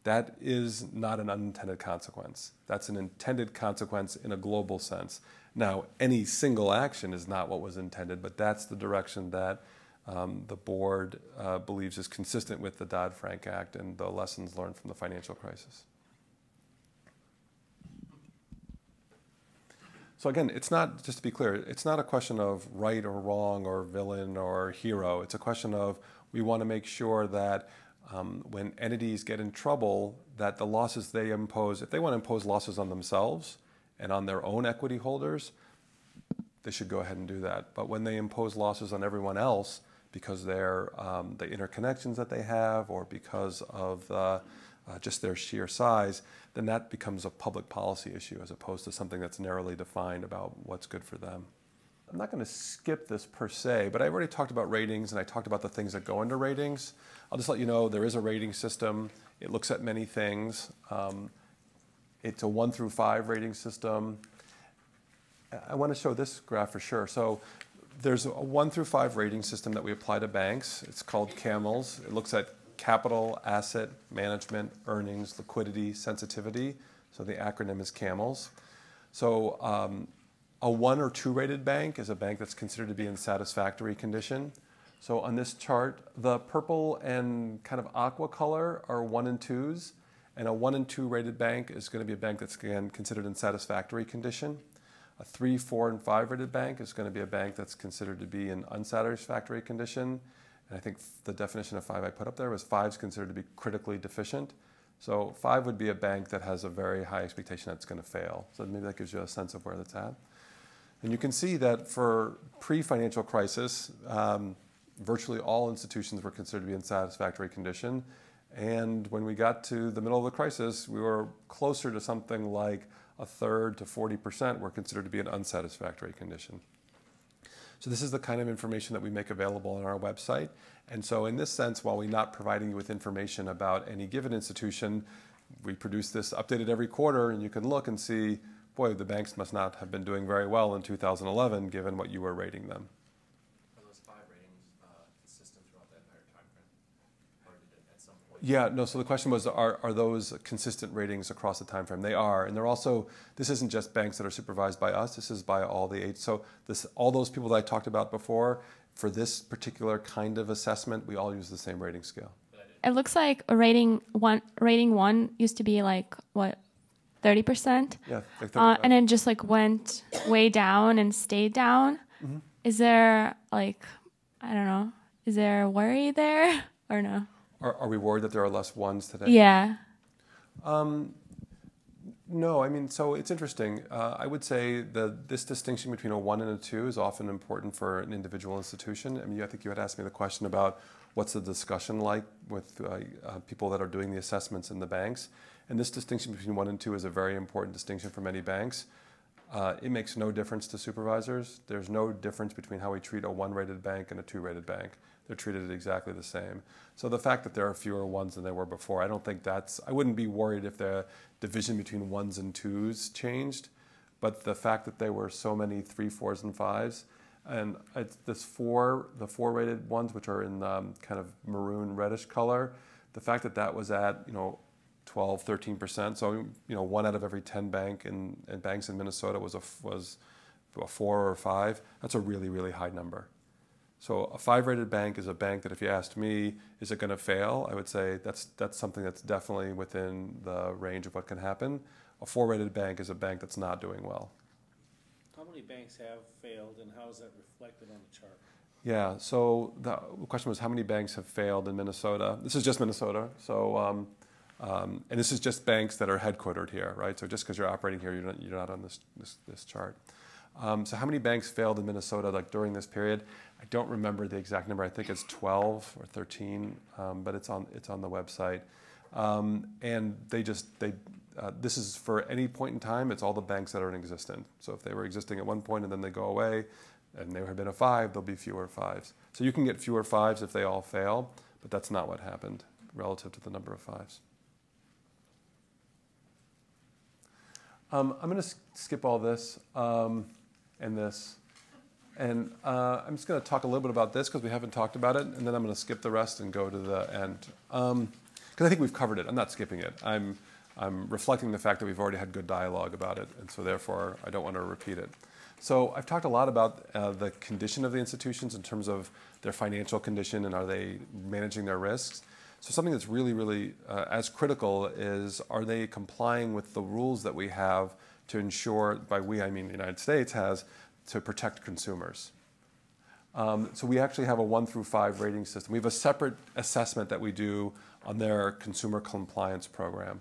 Speaker 1: That is not an unintended consequence. That's an intended consequence in a global sense. Now, any single action is not what was intended, but that's the direction that the board believes is consistent with the Dodd-Frank Act and the lessons learned from the financial crisis. So again, it's not, just to be clear, it's not a question of right or wrong or villain or hero. It's a question of we want to make sure that when entities get in trouble, that the losses they impose, if they want to impose losses on themselves and on their own equity holders, they should go ahead and do that. But when they impose losses on everyone else because they're the interconnections that they have or because of just their sheer size, then that becomes a public policy issue as opposed to something that's narrowly defined about what's good for them. I'm not going to skip this per se, but I've already talked about ratings and I talked about the things that go into ratings. I'll just let you know there is a rating system. It looks at many things. It's a 1 through 5 rating system. I want to show this graph for sure. So there's a 1 through 5 rating system that we apply to banks. It's called CAMELS. It looks at capital, asset, management, earnings, liquidity, sensitivity. So the acronym is CAMELS. So a 1 or 2 rated bank is a bank that's considered to be in satisfactory condition. So on this chart, the purple and kind of aqua color are 1 and 2s, and a 1 and 2 rated bank is going to be a bank that's, again, considered in satisfactory condition. A 3, 4, and 5 rated bank is going to be a bank that's considered to be in unsatisfactory condition. And I think the definition of 5 I put up there was 5 is considered to be critically deficient. So 5 would be a bank that has a very high expectation that it's going to fail. So maybe that gives you a sense of where that's at. And you can see that for pre-financial crisis, virtually all institutions were considered to be in satisfactory condition. And when we got to the middle of the crisis, we were closer to something like a third to 40% were considered to be in unsatisfactory condition. So this is the kind of information that we make available on our website. And so in this sense, while we're not providing you with information about any given institution, we produce this updated every quarter, and you can look and see, boy, the banks must not have been doing very well in 2011, given what you were rating them.
Speaker 19: Are those 5 ratings consistent throughout that entire time frame? Or did it at some point?
Speaker 1: Yeah, no, so the question was, are those consistent ratings across the time frame? They are, and they're also, this isn't just banks that are supervised by us, this is by all the 8. So all those people that I talked about before, for this particular kind of assessment, we all use the same rating scale.
Speaker 16: It looks like a rating one used to be like, what, 30%?
Speaker 1: Yeah, like 35.
Speaker 16: And then just like went way down and stayed down.
Speaker 1: Mm-hmm.
Speaker 16: Is there like, I don't know, is there a worry there or no?
Speaker 1: Are we worried that there are less ones today?
Speaker 16: Yeah.
Speaker 1: No, I mean, so it's interesting. I would say that this distinction between a 1 and a 2 is often important for an individual institution. I mean, I think you had asked me the question about what's the discussion like with people that are doing the assessments in the banks. And this distinction between 1 and 2 is a very important distinction for many banks. It makes no difference to supervisors. There's no difference between how we treat a 1-rated bank and a 2-rated bank. They're treated exactly the same. So the fact that there are fewer 1s than there were before, I don't think that's, I wouldn't be worried if the division between 1s and 2s changed. But the fact that there were so many 3, 4s, and 5s, and it's the 4-rated ones, which are in kind of maroon reddish color, the fact that that was at, 12, 13%. So, 1 out of every 10 banks in Minnesota was a 4 or 5. That's a really, really high number. So a 5-rated bank is a bank that if you asked me, is it going to fail? I would say that's something that's definitely within the range of what can happen. A 4-rated bank is a bank that's not doing well.
Speaker 12: How many banks have failed, and how is that reflected on the chart?
Speaker 1: Yeah, so the question was how many banks have failed in Minnesota? This is just Minnesota. So, and this is just banks that are headquartered here, right? So just because you're operating here, you're not on this chart. So how many banks failed in Minnesota like during this period? I don't remember the exact number. I think it's 12 or 13, but it's on the website. And this is for any point in time. It's all the banks that are in existence. So if they were existing at one point and then they go away, and there have been a 5, there'll be fewer 5s. So you can get fewer 5s if they all fail, but that's not what happened relative to the number of 5s. I'm going to skip all this and this. And I'm just going to talk a little bit about this because we haven't talked about it, and then I'm going to skip the rest and go to the end. Because I think we've covered it. I'm not skipping it. I'm reflecting the fact that we've already had good dialogue about it, and so therefore I don't want to repeat it. So I've talked a lot about the condition of the institutions in terms of their financial condition and are they managing their risks. So something that's really, really as critical is, are they complying with the rules that we have to ensure, by we I mean the United States has, to protect consumers. So we actually have a 1 through 5 rating system. We have a separate assessment that we do on their consumer compliance program.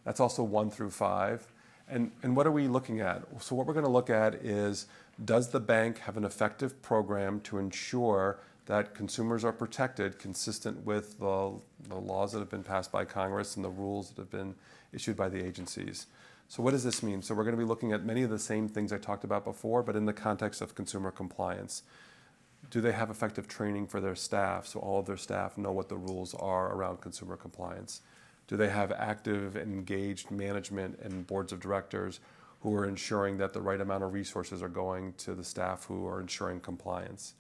Speaker 1: That's also 1 through 5. And what are we looking at? So what we're going to look at is, does the bank have an effective program to ensure that consumers are protected consistent with the laws that have been passed by Congress and the rules that have been issued by the agencies? So what does this mean? So we're going to be looking at many of the same things I talked about before, but in the context of consumer compliance. Do they have effective training for their staff so all of their staff know what the rules are around consumer compliance? Do they have active and engaged management and boards of directors who are ensuring that the right amount of resources are going to the staff who are ensuring compliance?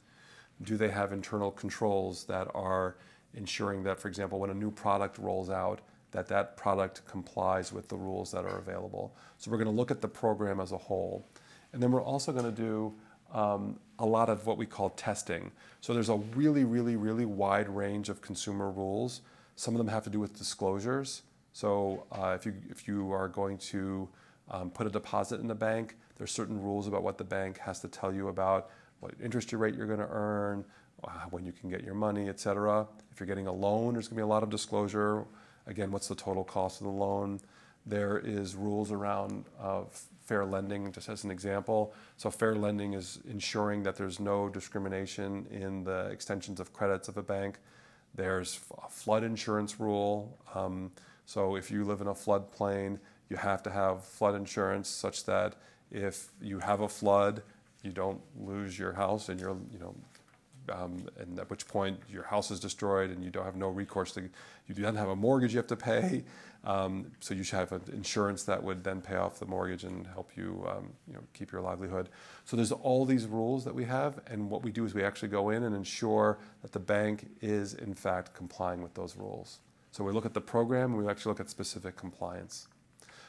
Speaker 1: Do they have internal controls that are ensuring that, for example, when a new product rolls out, that product complies with the rules that are available? So we're going to look at the program as a whole. And then we're also going to do a lot of what we call testing. So there's a really, really, really wide range of consumer rules. Some of them have to do with disclosures. So if you are going to put a deposit in the bank, there's certain rules about what the bank has to tell you about what interest rate you're going to earn, when you can get your money, et cetera. If you're getting a loan, there's going to be a lot of disclosure. Again, what's the total cost of the loan? There is rules around fair lending, just as an example. So fair lending is ensuring that there's no discrimination in the extensions of credits of a bank. There's a flood insurance rule. So if you live in a floodplain, you have to have flood insurance such that if you have a flood, you don't lose your house and and at which point your house is destroyed and you don't have no recourse to, you don't have a mortgage you have to pay. So you should have an insurance that would then pay off the mortgage and help you, keep your livelihood. So there's all these rules that we have, and what we do is we actually go in and ensure that the bank is in fact complying with those rules. So we look at the program and we actually look at specific compliance.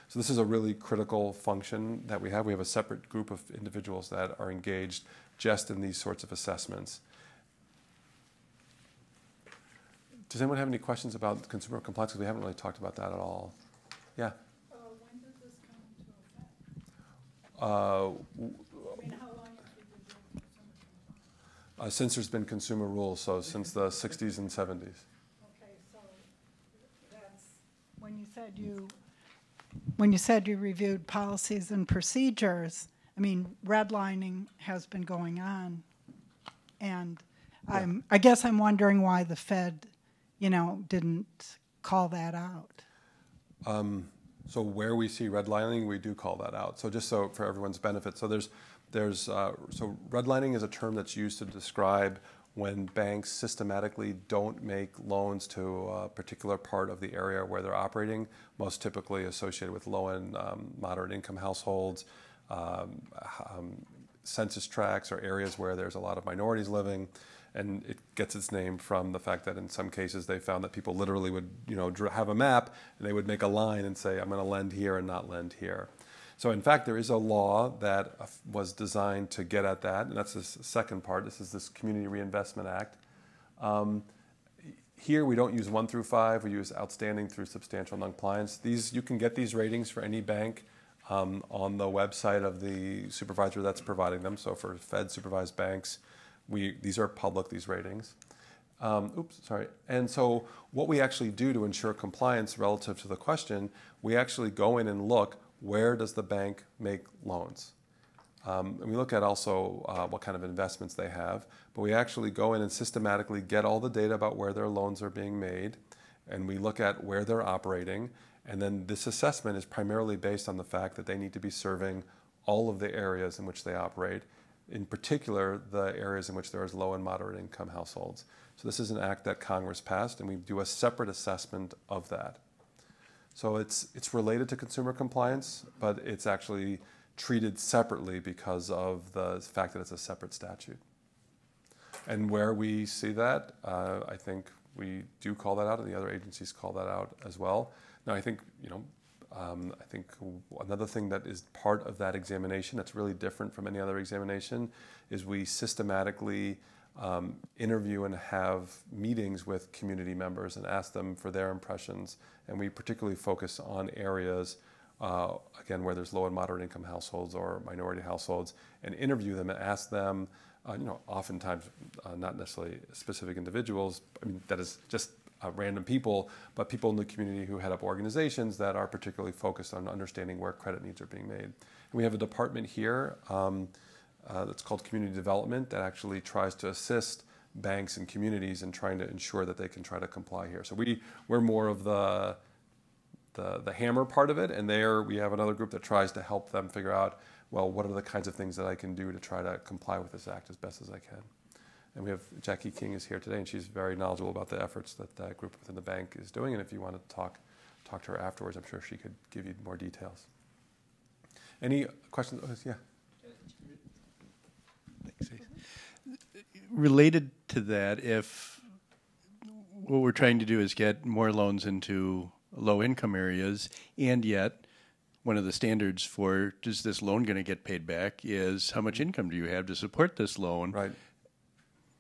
Speaker 1: So this is a really critical function that we have. We have a separate group of individuals that are engaged just in these sorts of assessments. Does anyone have any questions about consumer compliance? Because we haven't really talked about that at all. Yeah?
Speaker 5: When did this come into effect? How long has it been doing consumer compliance?
Speaker 1: Since there's been consumer rules, so since the 60s and 70s.
Speaker 5: Okay, so that's when you said you reviewed policies and procedures. I mean, redlining has been going on, and I guess I'm wondering why the Fed didn't call that out.
Speaker 1: So where we see redlining, we do call that out. So just so for everyone's benefit, so so redlining is a term that's used to describe when banks systematically don't make loans to a particular part of the area where they're operating, most typically associated with low and moderate income households, census tracts or areas where there's a lot of minorities living. And it gets its name from the fact that in some cases they found that people literally would, have a map and they would make a line and say, I'm going to lend here and not lend here. So in fact, there is a law that was designed to get at that, and that's the second part. This is this Community Reinvestment Act. Here we don't use 1 through 5. We use outstanding through substantial noncompliance. You can get these ratings for any bank on the website of the supervisor that's providing them. So for Fed supervised banks, these are public, these ratings. And so what we actually do to ensure compliance relative to the question, we actually go in and look, where does the bank make loans? And we look at also what kind of investments they have, but we actually go in and systematically get all the data about where their loans are being made, and we look at where they're operating, and then this assessment is primarily based on the fact that they need to be serving all of the areas in which they operate, in particular the areas in which there is low and moderate income households. So this is an act that Congress passed, and we do a separate assessment of that. So it's related to consumer compliance, but it's actually treated separately because of the fact that it's a separate statute. And where we see that, I think we do call that out, and the other agencies call that out as well. Now, I think, I think another thing that is part of that examination that's really different from any other examination is we systematically interview and have meetings with community members and ask them for their impressions. And we particularly focus on areas again, where there's low and moderate income households or minority households, and interview them and ask them, oftentimes not necessarily specific individuals, I mean, that is just random people, but people in the community who head up organizations that are particularly focused on understanding where credit needs are being made. And we have a department here that's called Community Development that actually tries to assist banks and communities in trying to ensure that they can try to comply here. So we're more of the hammer part of it, and there we have another group that tries to help them figure out, well, what are the kinds of things that I can do to try to comply with this act as best as I can. And we have Jackie King is here today, and she's very knowledgeable about the efforts that that group within the bank is doing, and if you want to talk to her afterwards, I'm sure she could give you more details. Any questions? Oh, yeah.
Speaker 20: Thanks. Related to that, if what we're trying to do is get more loans into low-income areas, and yet one of the standards for is this loan going to get paid back is how much income do you have to support this loan?
Speaker 1: Right.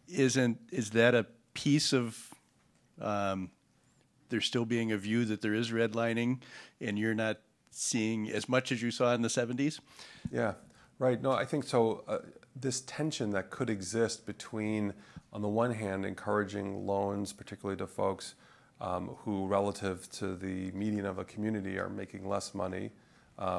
Speaker 20: Is that a piece of there still being a view that there is redlining, and you're not seeing as much as you saw in the 70s?
Speaker 1: Yeah, right. No, I think so. This tension that could exist between, on the one hand, encouraging loans, particularly to folks who, relative to the median of a community, are making less money,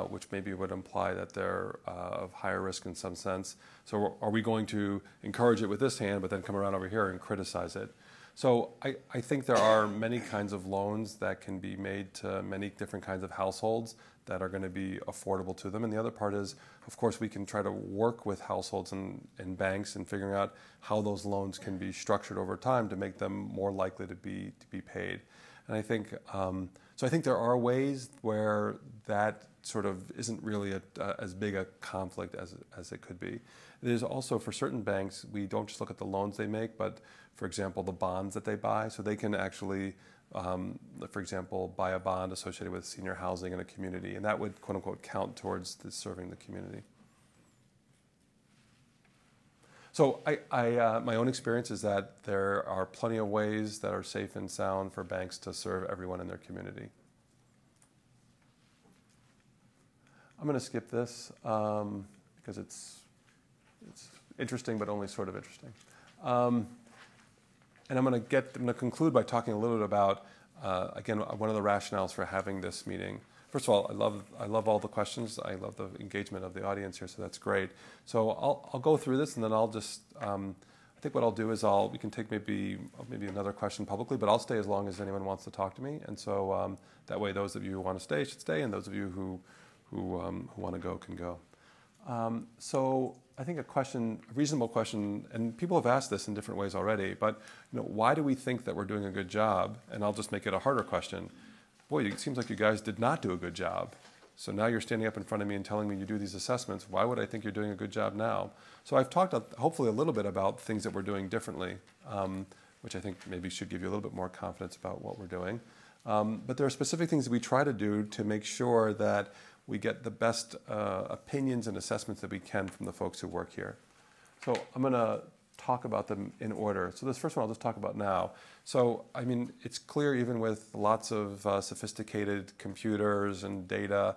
Speaker 1: which maybe would imply that they're of higher risk in some sense. So are we going to encourage it with this hand, but then come around over here and criticize it? So I think there are many kinds of loans that can be made to many different kinds of households that are going to be affordable to them. And the other part is, of course, we can try to work with households and banks in figuring out how those loans can be structured over time to make them more likely to be paid. And I think so. I think there are ways where that sort of isn't really as big a conflict as it could be. There's also, for certain banks, we don't just look at the loans they make, but, for example, the bonds that they buy. So they can actually, for example, buy a bond associated with senior housing in a community, and that would, quote unquote, count towards serving the community. So my own experience is that there are plenty of ways that are safe and sound for banks to serve everyone in their community. I'm going to skip this because it's interesting, but only sort of interesting. And I'm going to conclude by talking a little bit about, again, one of the rationales for having this meeting. First of all, I love all the questions. I love the engagement of the audience here, so that's great. So I'll go through this, and then I'll just, I think what I'll do is we can take maybe another question publicly, but I'll stay as long as anyone wants to talk to me. And so that way, those of you who want to stay should stay, and those of you who want to go can go. So I think a reasonable question, and people have asked this in different ways already, but why do we think that we're doing a good job? And I'll just make it a harder question. Boy, it seems like you guys did not do a good job. So now you're standing up in front of me and telling me you do these assessments. Why would I think you're doing a good job now? So I've talked hopefully a little bit about things that we're doing differently, which I think maybe should give you a little bit more confidence about what we're doing. But there are specific things that we try to do to make sure that we get the best opinions and assessments that we can from the folks who work here. So I'm going to talk about them in order. So this first one I'll just talk about now. So, I mean, it's clear even with lots of sophisticated computers and data,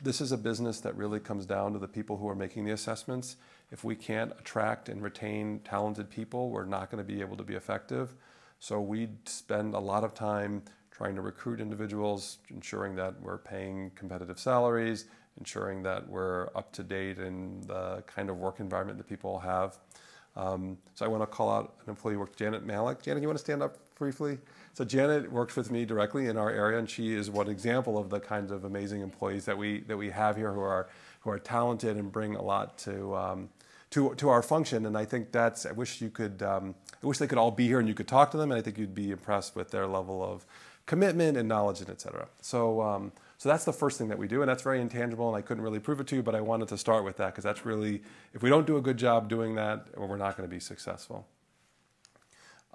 Speaker 1: this is a business that really comes down to the people who are making the assessments. If we can't attract and retain talented people, we're not going to be able to be effective. So we spend a lot of time trying to recruit individuals, ensuring that we're paying competitive salaries, ensuring that we're up to date in the kind of work environment that people have. So I want to call out an employee who worked, Janet Malik. Janet, you want to stand up briefly? So Janet works with me directly in our area, and she is one example of the kinds of amazing employees that we have here who are talented and bring a lot to our function. And I think that's, I wish they could all be here and you could talk to them, and I think you'd be impressed with their level of commitment and knowledge and et cetera. So that's the first thing that we do, and that's very intangible, and I couldn't really prove it to you, but I wanted to start with that because that's really, if we don't do a good job doing that, we're not going to be successful.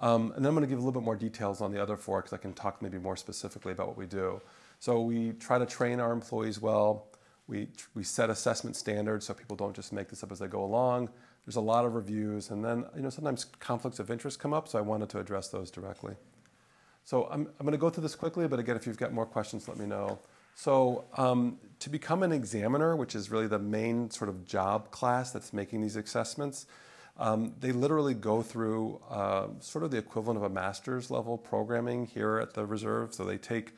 Speaker 1: And then I'm going to give a little bit more details on the other four because I can talk maybe more specifically about what we do. So we try to train our employees well. We set assessment standards so people don't just make this up as they go along. There's a lot of reviews, and then sometimes conflicts of interest come up, so I wanted to address those directly. So I'm going to go through this quickly, but again, if you've got more questions, let me know. So to become an examiner, which is really the main sort of job class that's making these assessments, they literally go through sort of the equivalent of a master's level programming here at the Reserve. So they take,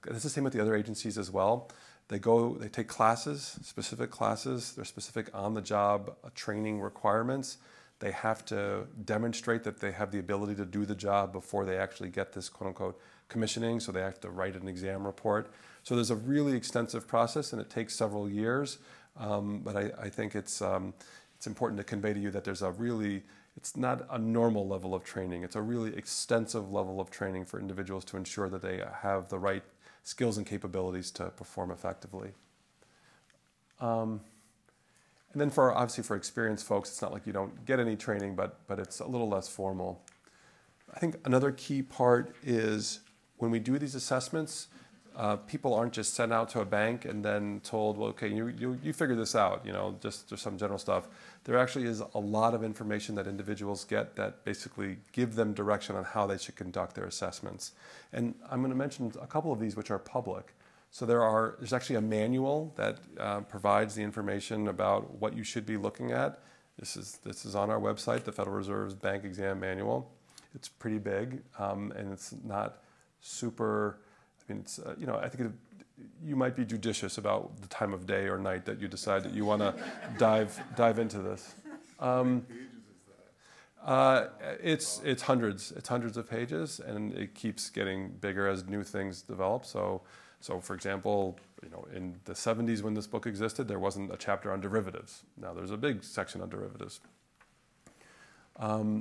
Speaker 1: it's the same with the other agencies as well. They take classes, specific classes. They're specific on-the-job training requirements. They have to demonstrate that they have the ability to do the job before they actually get this quote-unquote commissioning, so they have to write an exam report. So there's a really extensive process, and it takes several years, but I think it's important to convey to you that it's not a normal level of training. It's a really extensive level of training for individuals to ensure that they have the right skills and capabilities to perform effectively. And then obviously for experienced folks, it's not like you don't get any training, but it's a little less formal. I think another key part is when we do these assessments, people aren't just sent out to a bank and then told, well, okay, you figure this out, just some general stuff. There actually is a lot of information that individuals get that basically give them direction on how they should conduct their assessments. And I'm going to mention a couple of these which are public. So there's actually a manual that provides the information about what you should be looking at. This is on our website, the Federal Reserve's Bank Exam Manual. It's pretty big, and it's not super. I mean, I think you might be judicious about the time of day or night that you decide that you want to dive into this. It's hundreds. It's hundreds of pages, and it keeps getting bigger as new things develop. So for example, in the 70s when this book existed, there wasn't a chapter on derivatives. Now there's a big section on derivatives.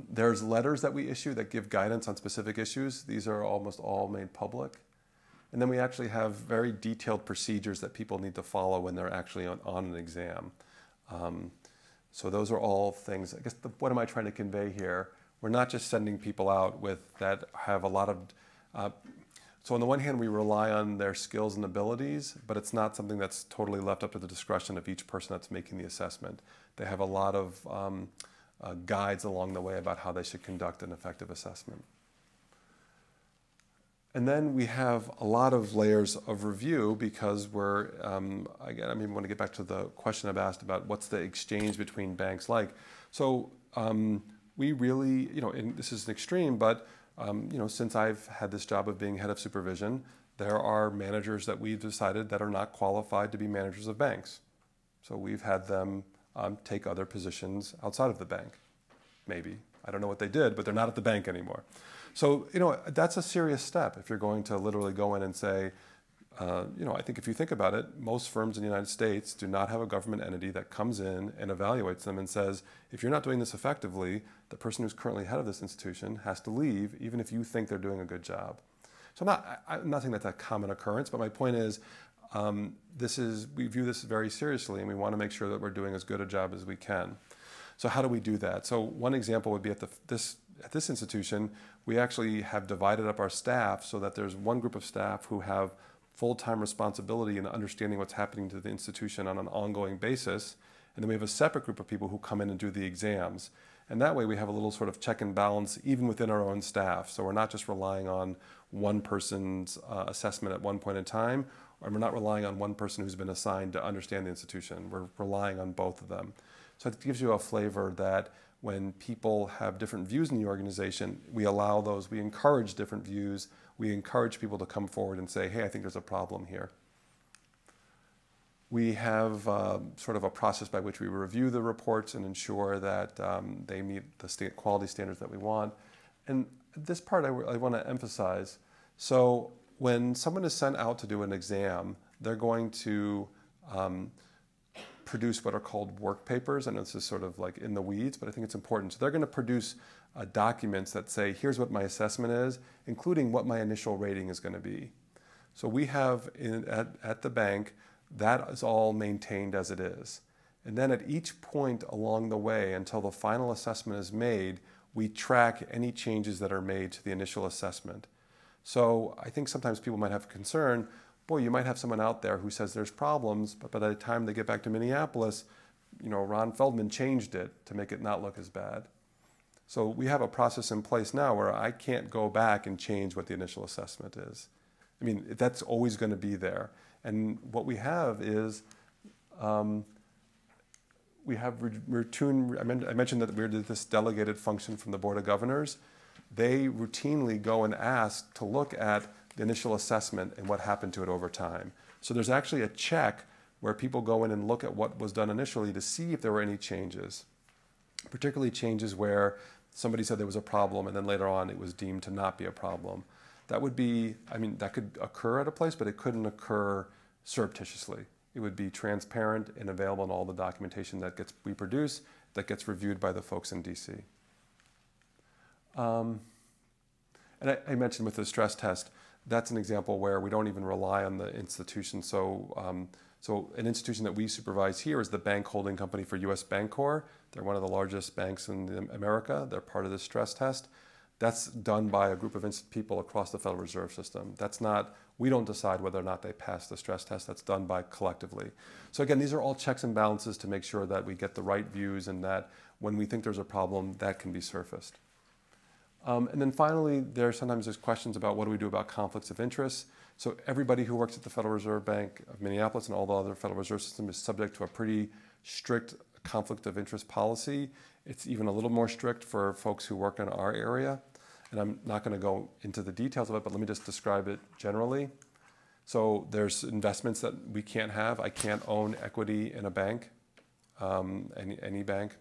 Speaker 1: There's letters that we issue that give guidance on specific issues. These are almost all made public. And then we actually have very detailed procedures that people need to follow when they're actually on an exam. So those are all things, I guess, what am I trying to convey here? We're not just sending people out that have a lot of, so on the one hand, we rely on their skills and abilities, but it's not something that's totally left up to the discretion of each person that's making the assessment. They have a lot of guides along the way about how they should conduct an effective assessment. And then we have a lot of layers of review because again, I want to get back to the question I've asked about what's the exchange between banks like. So we really, and this is an extreme, but since I've had this job of being head of supervision, there are managers that we've decided that are not qualified to be managers of banks. So we've had them take other positions outside of the bank. Maybe. I don't know what they did, but they're not at the bank anymore. So, that's a serious step if you're going to literally go in and say, I think if you think about it, most firms in the United States do not have a government entity that comes in and evaluates them and says, if you're not doing this effectively, the person who's currently head of this institution has to leave, even if you think they're doing a good job. So I'm not saying that's a common occurrence, but my point is, we view this very seriously, and we want to make sure that we're doing as good a job as we can. So how do we do that? So one example would be at this institution, we actually have divided up our staff so that there's one group of staff who have full-time responsibility in understanding what's happening to the institution on an ongoing basis. And then we have a separate group of people who come in and do the exams. And that way we have a little sort of check and balance even within our own staff. So we're not just relying on one person's assessment at one point in time, or we're not relying on one person who's been assigned to understand the institution. We're relying on both of them. So it gives you a flavor that when people have different views in the organization, we allow those, we encourage different views, we encourage people to come forward and say, hey, I think there's a problem here. We have sort of a process by which we review the reports and ensure that they meet the quality standards that we want. And this part I want to emphasize. So when someone is sent out to do an exam, they're going to produce what are called work papers. I know this is sort of like in the weeds, but I think it's important. So they're going to produce documents that say, here's what my assessment is, including what my initial rating is going to be. So we have at the bank, that is all maintained as it is. And then at each point along the way, until the final assessment is made, we track any changes that are made to the initial assessment. So I think sometimes people might have concern, boy, you might have someone out there who says there's problems, but by the time they get back to Minneapolis, Ron Feldman changed it to make it not look as bad. So we have a process in place now where I can't go back and change what the initial assessment is. I mean, that's always going to be there. And what we have is, we have routine, I mentioned that we're this delegated function from the Board of Governors. They routinely go and ask to look at the initial assessment and what happened to it over time. So there's actually a check where people go in and look at what was done initially to see if there were any changes, particularly changes where somebody said there was a problem and then later on it was deemed to not be a problem. That would be, that could occur at a place, but it couldn't occur surreptitiously. It would be transparent and available in all the documentation that we produce, that gets reviewed by the folks in DC. And I mentioned with the stress test, that's an example where we don't even rely on the institution. So, so an institution that we supervise here is the bank holding company for U.S. Bancorp. They're one of the largest banks in America. They're part of the stress test. That's done by a group of people across the Federal Reserve System. That's not, we don't decide whether or not they pass the stress test. That's done by collectively. So again, these are all checks and balances to make sure that we get the right views and that when we think there's a problem, that can be surfaced. And then finally, sometimes there's questions about what do we do about conflicts of interest. So everybody who works at the Federal Reserve Bank of Minneapolis and all the other Federal Reserve System is subject to a pretty strict conflict of interest policy. It's even a little more strict for folks who work in our area. And I'm not going to go into the details of it, but let me just describe it generally. So there's investments that we can't have. I can't own equity in a bank, any bank.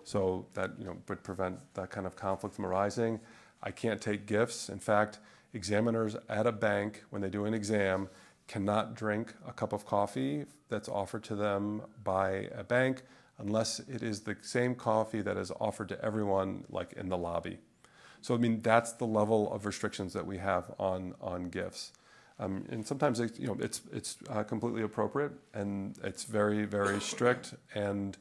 Speaker 1: So that would prevent that kind of conflict from arising. I can't take gifts. In fact, examiners at a bank, when they do an exam, cannot drink a cup of coffee that's offered to them by a bank unless it is the same coffee that is offered to everyone, like in the lobby. So that's the level of restrictions that we have on gifts. And sometimes it's completely appropriate, and it's very, very strict, and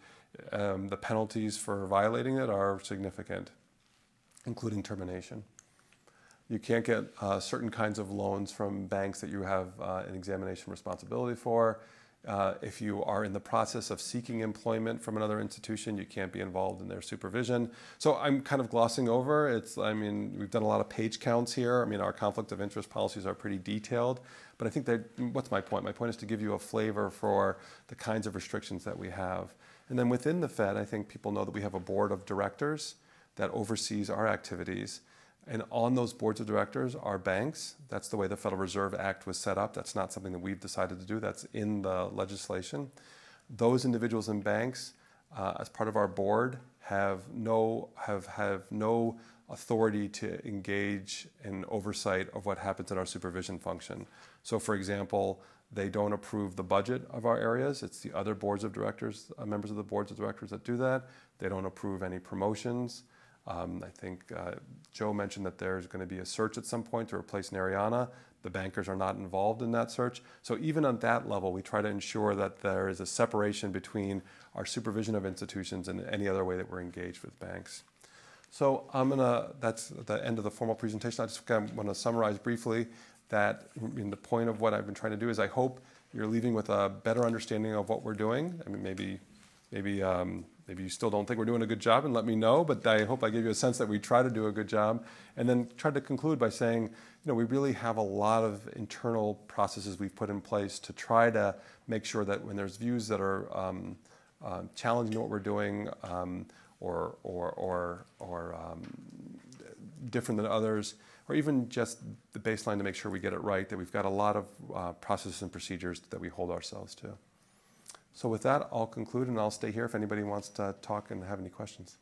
Speaker 1: the penalties for violating it are significant, including termination. You can't get certain kinds of loans from banks that you have an examination responsibility for. If you are in the process of seeking employment from another institution, you can't be involved in their supervision. So I'm kind of glossing over. We've done a lot of page counts here. Our conflict of interest policies are pretty detailed. But I think what's my point? My point is to give you a flavor for the kinds of restrictions that we have. And then within the Fed, I think people know that we have a board of directors that oversees our activities. And on those boards of directors are banks. That's the way the Federal Reserve Act was set up. That's not something that we've decided to do. That's in the legislation. Those individuals in banks, as part of our board, have no authority to engage in oversight of what happens in our supervision function. So, for example, they don't approve the budget of our areas. It's the other boards of directors, members of the boards of directors that do that. They don't approve any promotions. I think Joe mentioned that there's going to be a search at some point to replace Nariana. The bankers are not involved in that search. So even on that level, we try to ensure that there is a separation between our supervision of institutions and any other way that we're engaged with banks. So that's the end of the formal presentation. I just want to summarize briefly. that, I mean, the point of what I've been trying to do is I hope you're leaving with a better understanding of what we're doing. I mean, maybe you still don't think we're doing a good job, and let me know, but I hope I gave you a sense that we try to do a good job. And then try to conclude by saying, you know, we really have a lot of internal processes we've put in place to try to make sure that when there's views that are challenging what we're doing or different than others, or even just the baseline to make sure we get it right, that we've got a lot of processes and procedures that we hold ourselves to. So with that, I'll conclude, and I'll stay here if anybody wants to talk and have any questions.